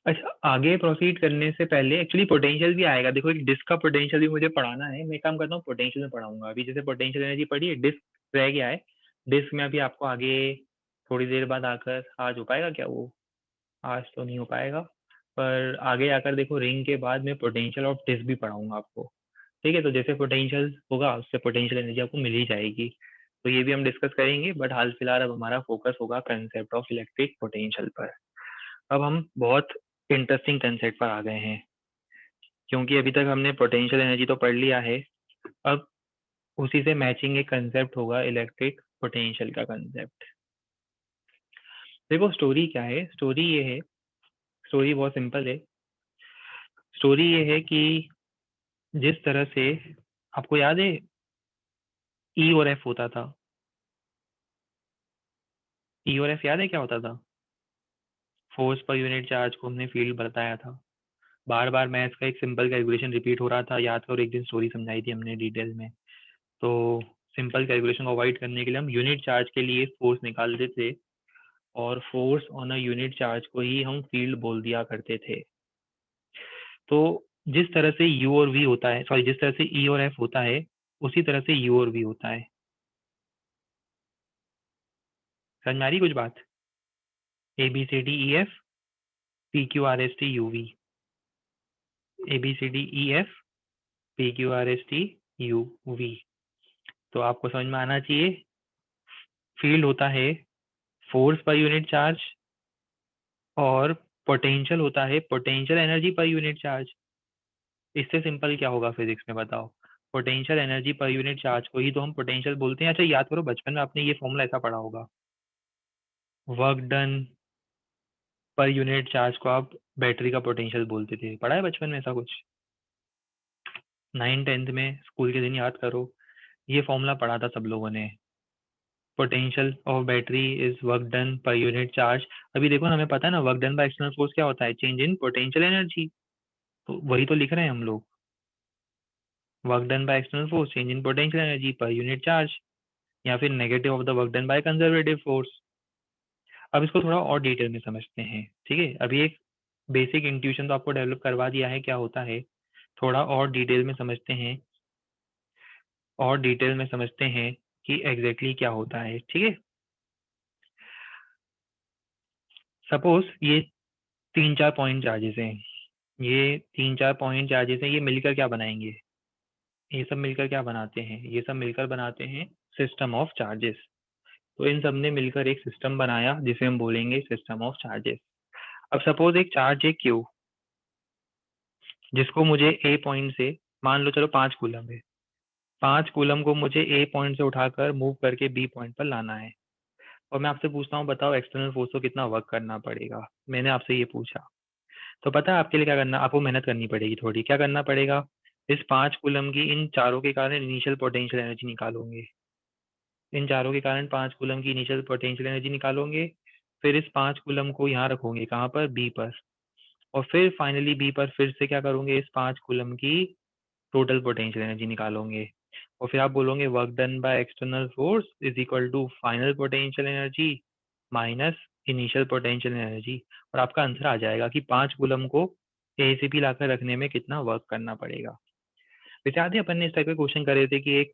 अच्छा, आगे प्रोसीड करने से पहले एक्चुअली पोटेंशियल भी आएगा, देखो एक डिस्क का पोटेंशियल भी मुझे पढ़ाना है। मैं काम करता हूँ पोटेंशियल में पढ़ाऊंगा, अभी जैसे पोटेंशियल एनर्जी पढ़ी है, डिस्क रह गया है। डिस्क में अभी आपको आगे थोड़ी देर बाद आकर, आज हो पाएगा क्या वो? आज तो नहीं हो पाएगा, पर आगे आकर देखो रिंग के बाद मैं पोटेंशियल ऑफ डिस्क भी पढ़ाऊंगा आपको। ठीक है, तो जैसे पोटेंशियल होगा उससे पोटेंशियल एनर्जी आपको मिल ही जाएगी, तो ये भी हम डिस्कस करेंगे। बट हाल फिलहाल अब हमारा फोकस होगा कंसेप्ट ऑफ इलेक्ट्रिक पोटेंशियल पर। अब हम बहुत इंटरेस्टिंग कंसेप्ट पर आ गए हैं, क्योंकि अभी तक हमने पोटेंशियल एनर्जी तो पढ़ लिया है। अब उसी से मैचिंग एक कंसेप्ट होगा इलेक्ट्रिक पोटेंशियल का कंसेप्ट। देखो स्टोरी क्या है, स्टोरी ये है, स्टोरी बहुत सिंपल है। स्टोरी ये है कि जिस तरह से आपको याद है ई और एफ होता था, ई और एफ याद है क्या होता था? फोर्स पर यूनिट चार्ज को हमने फील्ड बताया था। बार बार मैथ्स का एक सिंपल कैलकुलेशन रिपीट हो रहा था, याद करो एक दिन स्टोरी समझाई थी हमने डिटेल में। तो सिंपल कैलकुलेशन को अवॉइड करने के लिए हम यूनिट चार्ज के लिए फोर्स निकालते थे, और force on a unit charge को ही हम फील्ड बोल दिया करते थे। तो जिस तरह से यू और वी होता है, सॉरी, जिस तरह से ई और एफ होता है, उसी तरह से यू और वी होता है। समझ में आ रही कुछ बात? A B C D E F P Q R S T U V, A B C D E F P Q R S T U V. तो आपको समझ में आना चाहिए, फील्ड होता है फोर्स पर यूनिट चार्ज, और पोटेंशियल होता है potential energy per unit charge. इससे सिंपल क्या होगा फिजिक्स में बताओ? Potential energy per unit charge को ही तो हम पोटेंशियल बोलते हैं। अच्छा याद करो, बचपन में आपने ये फॉर्मूला ऐसा पढ़ा होगा, work done per unit charge को आप बैटरी का पोटेंशियल बोलते थे। पढ़ा है बचपन में ऐसा कुछ? 9th-10th में स्कूल के दिन याद करो, ये फॉर्मूला पढ़ा था सब लोगों ने। Potential of battery is work done per unit charge. अभी देखो ना, हमें पता है ना work done by external force क्या होता है, चेंज इन पोटेंशियल एनर्जी। तो वही तो लिख रहे हैं हम लोग, work done by external force change in potential energy per unit charge, या फिर negative of the work done by conservative force. अब इसको थोड़ा और डिटेल में समझते हैं, ठीक है? अभी एक बेसिक इंट्यूशन तो आपको डेवलप करवा दिया है क्या होता है, थोड़ा और डिटेल में समझते हैं, और डिटेल में समझते हैं कि एग्जैक्टली क्या होता है, ठीक है? सपोज ये 3-4 पॉइंट चार्जेस हैं, ये 3-4 पॉइंट चार्जेस हैं, ये मिलकर क्या बनाएंगे? ये सब मिलकर क्या बनाते हैं? ये सब मिलकर बनाते हैं सिस्टम ऑफ चार्जेस। तो इन सब ने मिलकर एक सिस्टम बनाया जिसे हम बोलेंगे सिस्टम ऑफ चार्जेस। अब सपोज एक चार्ज है क्यू, जिसको मुझे ए पॉइंट से, मान लो चलो 5 कूलम है, 5 कूलम को मुझे ए पॉइंट से उठाकर मूव करके बी पॉइंट पर लाना है, और मैं आपसे पूछता हूँ बताओ एक्सटर्नल फोर्स को कितना वर्क करना पड़ेगा। मैंने आपसे ये पूछा, तो पता है आपके लिए क्या करना, आपको मेहनत करनी पड़ेगी थोड़ी। क्या करना पड़ेगा? इस 5 कूलम की इन चारों के कारण इनिशियल पोटेंशियल एनर्जी निकालोगे, इन चारों के कारण 5 कूलम की इनिशियल पोटेंशियल एनर्जी निकालोगे, फिर इस 5 कूलम को यहाँ रखोगे, कहाँ पर? बी पर, और फिर फाइनली बी पर फिर से क्या करोगे, इस 5 कूलम की टोटल पोटेंशियल एनर्जी निकालोगे, और फिर आप बोलोगे work done by external force is equal to final potential energy minus initial potential energy, और आपका आंसर आ जाएगा कि 5 कूलम को ए से बी लाकर रखने में कितना वर्क करना पड़ेगा। वैसे याद है अपन ने इस टाइप के क्वेश्चन करे थे कि एक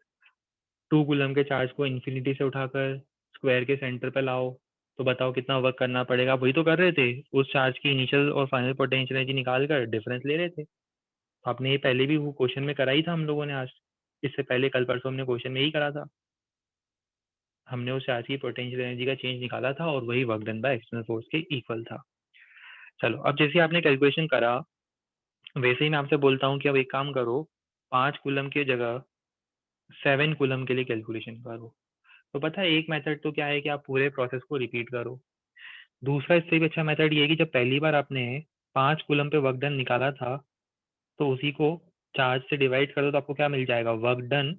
2 कूलम के चार्ज को इन्फिनिटी से उठाकर स्क्वायर के सेंटर पे लाओ, तो बताओ कितना वर्क करना पड़ेगा। वही तो कर रहे थे, उस चार्ज की इनिशियल और फाइनल पोटेंशियल एनर्जी निकाल कर डिफरेंस ले रहे थे। आपने ये पहले भी वो क्वेश्चन में करा ही था हम लोगों ने, आज इससे पहले कल परसों हमने क्वेश्चन में ही करा था। हमने उस चार्ज की पोटेंशियल एनर्जी का चेंज निकाला था, और वही work done by external force के इक्वल था। चलो, अब जैसे आपने कैलकुलेशन करा, वैसे ही मैं आपसे बोलता हूँ कि अब एक काम करो, 5 कूलम की जगह 7 कूलम के लिए कैलकुलेशन करो। तो पता है एक मेथड तो क्या है कि आप पूरे प्रोसेस को रिपीट करो। दूसरा इससे भी अच्छा मेथड ये है कि जब पहली बार आपने 5 कूलम पे वर्क डन निकाला था, तो उसी को चार्ज से डिवाइड कर दो, तो आपको क्या मिल जाएगा, वर्क डन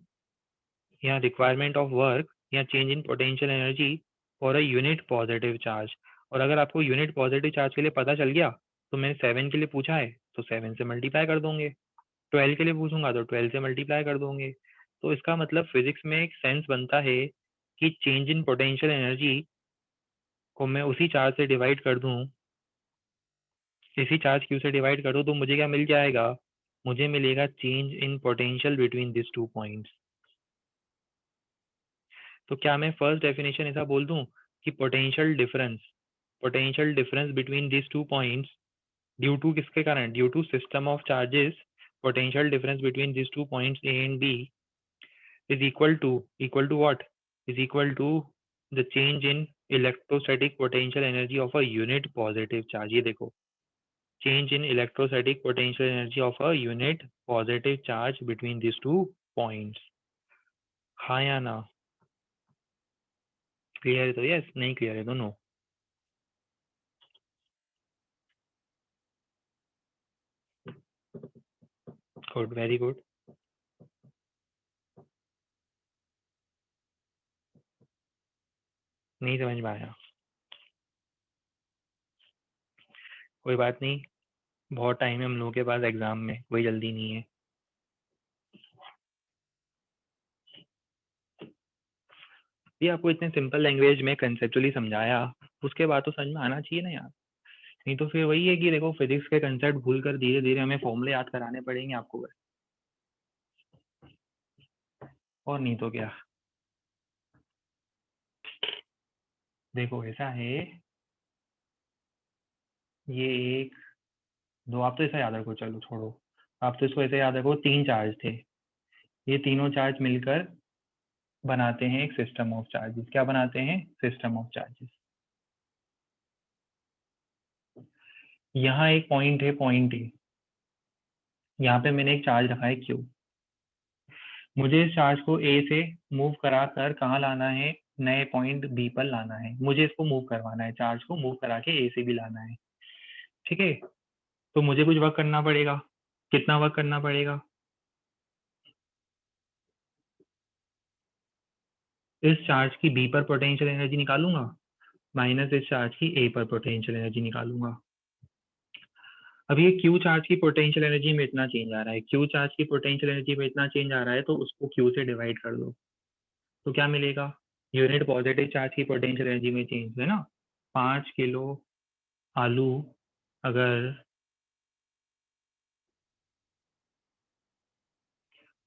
या रिक्वायरमेंट ऑफ वर्क या change in potential energy for a unit positive charge. और अगर आपको यूनिट पॉजिटिव चार्ज के लिए पता चल गया, तो मैंने 7 के लिए पूछा है तो 7 से मल्टीप्लाई कर दोगे, 12 के लिए पूछूंगा तो 12 से मल्टीप्लाई कर दोगे। तो इसका मतलब फिजिक्स में एक सेंस बनता है कि चेंज इन पोटेंशियल एनर्जी को मैं उसी चार्ज से डिवाइड कर दूं, इसी चार्ज क्यू से डिवाइड कर दूं, तो मुझे क्या मिल जाएगा, मुझे मिलेगा change in potential between this 2 points. तो क्या मैं फर्स्ट डेफिनेशन ऐसा बोल दूं कि potential difference between this 2 points due to किसके कारण, due to system of charges, potential difference between this 2 points A and B is equal to what, is equal to the change in electrostatic potential energy of a unit positive charge। ये देखो, change in electrostatic potential energy of a unit positive charge between these 2 points। हाँ या ना? क्लियर है तो यस, नहीं क्लियर है तो नो। Good, very good. नहीं समझ में आया? कोई बात नहीं, बहुत टाइम है हम लोगों के पास एग्जाम में, कोई जल्दी नहीं है। ये आपको इतने सिंपल लैंग्वेज में कंसेप्चुअली समझाया, उसके बाद तो समझ में आना चाहिए ना यार। नहीं तो फिर वही है कि देखो फिजिक्स के कंसेप्ट भूल कर धीरे धीरे हमें फॉर्मूले याद कराने पड़ेंगे आपको बस, और नहीं तो क्या। देखो ऐसा है, ये एक दो, आप तो ऐसा याद रखो, चलो छोड़ो, आप तो इसको ऐसे याद रखो, तीन चार्ज थे, ये तीनों चार्ज मिलकर बनाते हैं एक सिस्टम ऑफ चार्जेस। क्या बनाते हैं? System of charges. यहाँ एक पॉइंट है, पॉइंट ए, यहाँ पे मैंने एक चार्ज रखा है क्यू। मुझे इस चार्ज को ए से मूव करा कर कहाँ लाना है? नए पॉइंट बी पर लाना है। मुझे इसको मूव करवाना है, चार्ज को मूव करा के ए से भी लाना है, ठीक है। तो मुझे कुछ वर्क करना पड़ेगा। कितना वर्क करना पड़ेगा? इस चार्ज की बी पर पोटेंशियल एनर्जी निकालूंगा, माइनस इस चार्ज की ए पर पोटेंशियल एनर्जी निकालूंगा। अब ये क्यू चार्ज की पोटेंशियल एनर्जी में इतना चेंज आ रहा है, क्यू चार्ज की पोटेंशियल एनर्जी में इतना चेंज आ रहा है, तो उसको क्यू से डिवाइड कर दो, तो क्या मिलेगा? यूनिट पॉजिटिव चार्ज की पोटेंशियल एनर्जी में चेंज है ना। 5 किलो आलू अगर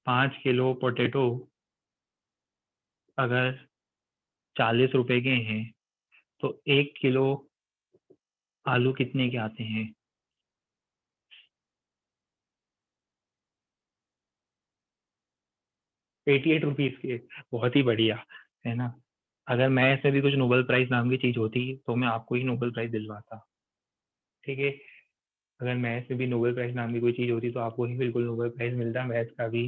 5 किलो पोटैटो अगर 40 रुपए के हैं, तो 1 किलो आलू कितने के आते हैं? 88 रुपीज के। बहुत ही बढ़िया, है ना। अगर मैं ऐसे भी कुछ नोबेल प्राइज नाम की चीज होती तो मैं आपको ही नोबेल प्राइज दिलवाता, ठीक है। अगर मैथ्स में भी नोबेल प्राइज नाम की कोई चीज होती तो आपको ही बिल्कुल नोबेल प्राइज मिलता, मैथ्स का भी।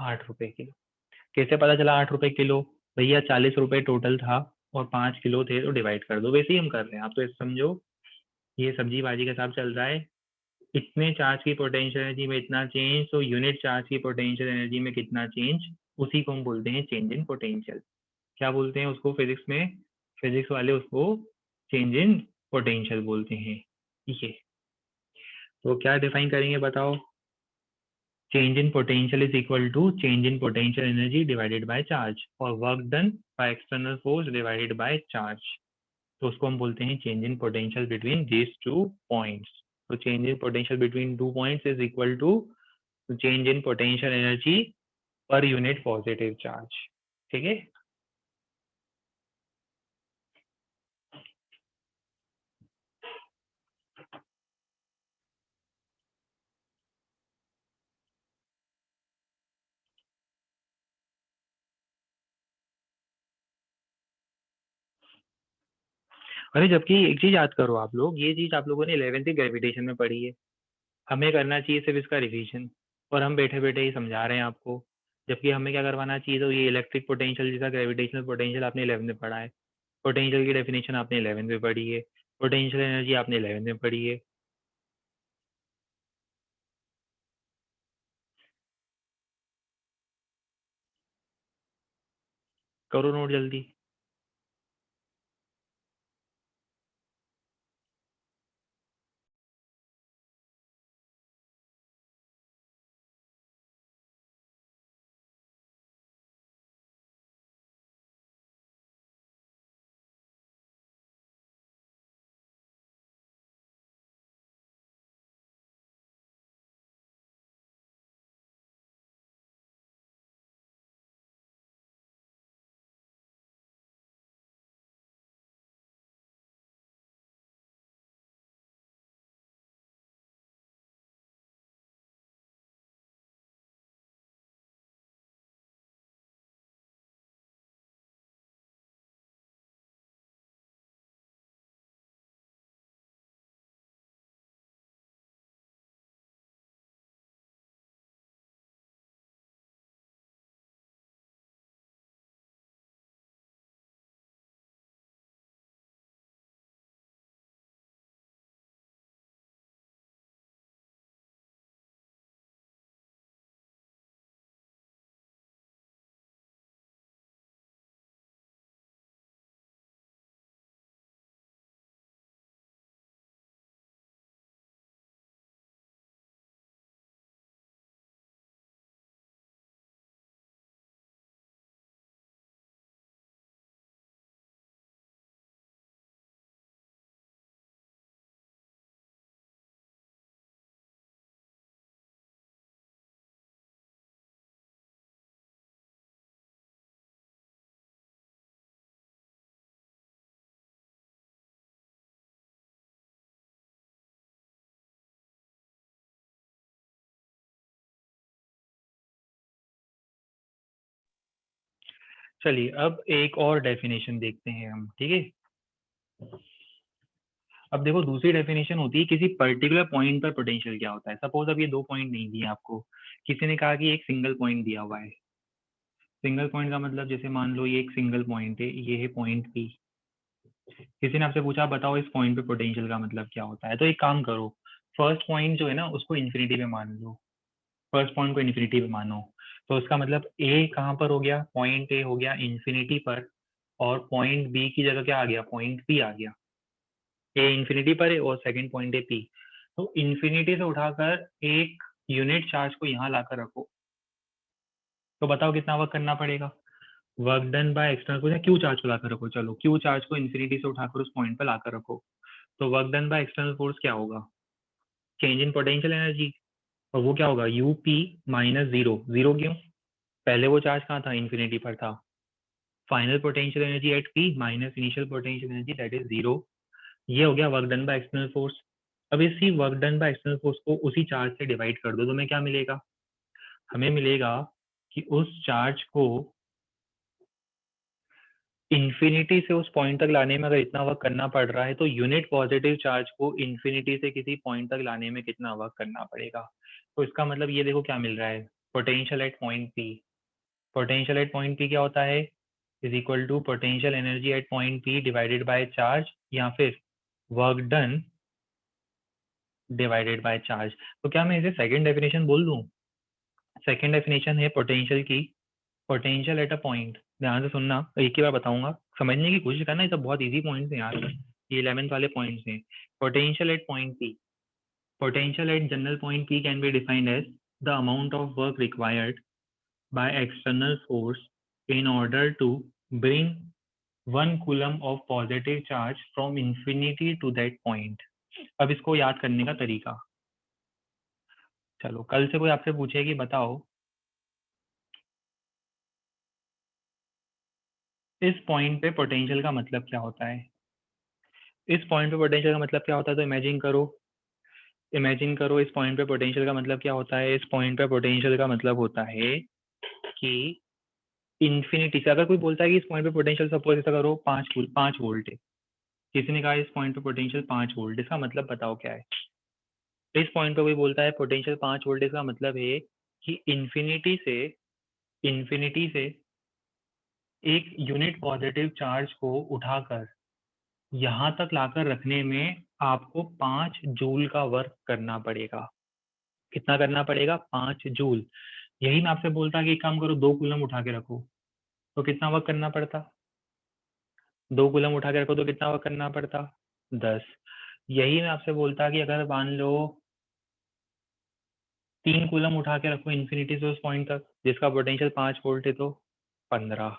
8 रुपए किलो। कैसे पता चला 8 रुपए किलो? भैया 40 रुपए टोटल था और 5 किलो थे, तो डिवाइड कर दो, वैसे ही हम कर रहे हैं, आप तो ऐसे समझो ये सब्जी भाजी का हिसाब चल रहा है। इतने चार्ज की पोटेंशियल एनर्जी में इतना चेंज, तो यूनिट चार्ज की पोटेंशियल एनर्जी में कितना चेंज, उसी को हम बोलते हैं चेंज इन पोटेंशियल। क्या बोलते हैं उसको फिजिक्स में? फिजिक्स वाले उसको चेंज इन पोटेंशियल बोलते हैं। ये तो क्या डिफाइन करेंगे बताओ? change in potential is equal to change in potential energy divided by charge, और work done by external force divided by charge। तो उसको हम बोलते हैं change in potential between these two points। तो change in potential between two points is equal to change in potential energy per unit positive charge, ठीक है। अरे जबकि एक चीज याद करो आप लोग, ये चीज आप लोगों ने 11th की ग्रेविटेशन में पढ़ी है, हमें करना चाहिए सिर्फ इसका रिवीजन, और हम बैठे बैठे ही समझा रहे हैं आपको। जबकि हमें क्या करवाना चाहिए, तो ये इलेक्ट्रिक पोटेंशियल जैसा ग्रेविटेशनल पोटेंशियल आपने 11th में पढ़ा है, पोटेंशियल की डेफिनेशन आपने 11th में पढ़ी है, पोटेंशियल एनर्जी आपने 11th में पढ़ी है। करो नोट जल्दी। चलिए अब एक और डेफिनेशन देखते हैं हम, ठीक है। अब देखो दूसरी डेफिनेशन होती है किसी पर्टिकुलर पॉइंट पर पोटेंशियल क्या होता है। सपोज अब ये 2 पॉइंट नहीं दिए आपको, किसी ने कहा कि एक सिंगल पॉइंट दिया हुआ है। सिंगल पॉइंट का मतलब जैसे मान लो ये एक सिंगल पॉइंट है, ये है पॉइंट पी। किसी ने आपसे पूछा बताओ इस पॉइंट पे पोटेंशियल का मतलब क्या होता है। तो एक काम करो, फर्स्ट पॉइंट जो है ना उसको इन्फिनिटी पे मान लो। फर्स्ट पॉइंट को इन्फिनिटी पे मानो, तो उसका मतलब ए कहाँ पर हो गया, पॉइंट ए हो गया इन्फिनिटी पर, और पॉइंट बी की जगह क्या आ गया, पॉइंट पी आ गया। ए इन्फिनिटी पर है और सेकंड पॉइंट है पी। तो इन्फिनिटी से उठाकर एक यूनिट चार्ज को यहाँ लाकर रखो, तो बताओ कितना वर्क करना पड़ेगा। Work done by external force, Q charge को लाकर रखो, चलो क्यू चार्ज को इन्फिनिटी से उठाकर उस पॉइंट पर लाकर रखो, तो work done by external force क्या होगा, चेंज इन पोटेंशियल एनर्जी। और वो क्या होगा, U P minus zero. Zero क्यों, पहले वो चार्ज कहाँ था, इन्फिनिटी पर था। Final potential energy eight P minus initial potential energy that is zero. ये हो गया work done by external force. अब इसी work done by external force को उसी चार्ज से डिवाइड कर दो, तो हमें क्या मिलेगा, हमें मिलेगा कि उस चार्ज को इन्फिनिटी से उस पॉइंट तक लाने में अगर इतना वर्क करना पड़ रहा है, तो यूनिट पॉजिटिव चार्ज को इन्फिनिटी से किसी पॉइंट तक लाने में कितना वर्क करना पड़ेगा। तो इसका मतलब ये देखो क्या मिल रहा है, potential at point P. Potential at point P क्या होता है, is equal to potential energy at point P divided by charge, या फिर work done divided by charge. तो क्या मैं इसे सेकंड डेफिनेशन बोल दूं। सेकंड डेफिनेशन है पोटेंशियल की, पोटेंशियल एट अ पॉइंट। ध्यान से सुनना, एक ही बार बताऊंगा, समझने की कोशिश करना, ये सब बहुत इजी पॉइंट्स हैं यार, ये 11th वाले पॉइंट्स हैं। Potential at point P, potential at general point P can be defined as the amount of work required by external force in order to bring 1 coulomb of positive charge from infinity to that point. अब इसको याद करने का तरीका, चलो कल से कोई आपसे पूछे कि बताओ इस पॉइंट पे पोटेंशियल का मतलब क्या होता है। इस पॉइंट पे पोटेंशियल का मतलब क्या होता है, तो इमेजिन करो, इमेजिन करो इस पॉइंट पे पोटेंशियल का मतलब क्या होता है। इस पॉइंट पे पोटेंशियल का मतलब होता है कि इन्फिनिटी से अगर कोई बोलता है कि इस पॉइंट पे पोटेंशियल सपोज ऐसा करो 5 वोल्ट है, किसी ने कहा इस पॉइंट पे पोटेंशियल 5 वोल्ट, इसका मतलब बताओ क्या है। इस पॉइंट पे कोई बोलता है पोटेंशियल 5 वोल्ट, इसका मतलब है कि इन्फिनिटी से एक यूनिट पॉजिटिव चार्ज को उठाकर यहाँ तक लाकर रखने में आपको 5 जूल का वर्क करना पड़ेगा। कितना करना पड़ेगा, 5 जूल। यही मैं आपसे बोलता कि एक काम करो 2 कूलम उठा के रखो, तो कितना वर्क करना पड़ता, 2 कूलम उठा के रखो तो कितना वर्क करना पड़ता, 10। यही मैं आपसे बोलता कि अगर मान लो 3 कूलम उठा के रखो इन्फिनिटी से उस पॉइंट तक जिसका पोटेंशियल 5 वोल्ट है, तो 15।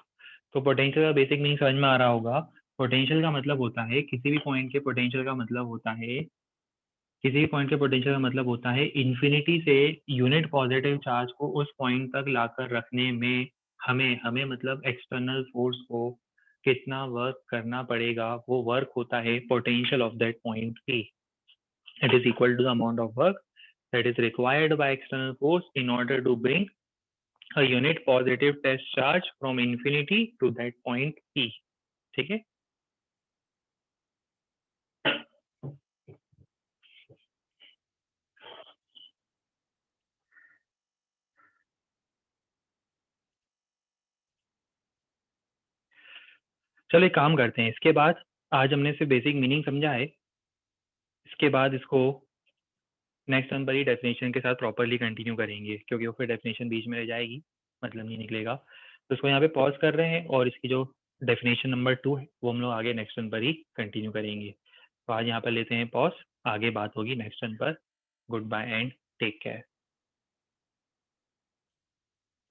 तो पोटेंशियल का बेसिक मीनिंग समझ में आ रहा होगा। पोटेंशियल का मतलब होता है किसी भी पॉइंट के पोटेंशियल का मतलब होता है, किसी भी पॉइंट के पोटेंशियल का मतलब होता है इन्फिनिटी से यूनिट पॉजिटिव चार्ज को उस पॉइंट तक लाकर रखने में हमें हमें मतलब एक्सटर्नल फोर्स को कितना वर्क करना पड़ेगा, वो वर्क होता है potential of that point P. It is equal to the amount of work that is required by external force in order to bring a unit positive test charge from infinity to that point P। ठीक है, चलो एक काम करते हैं, इसके बाद आज हमने सिर्फ बेसिक मीनिंग समझा है, इसके बाद इसको नेक्स्ट टर्म पर ही डेफिनेशन के साथ प्रॉपरली कंटिन्यू करेंगे, क्योंकि वो फिर डेफिनेशन बीच में रह जाएगी, मतलब नहीं निकलेगा। तो इसको यहाँ पे पॉज कर रहे हैं और इसकी जो डेफिनेशन नंबर 2 है वो हम लोग आगे नेक्स्ट टर्म पर ही कंटिन्यू करेंगे। तो आज यहाँ पर लेते हैं पॉज, आगे बात होगी नेक्स्ट टर्म पर। Good bye and take care.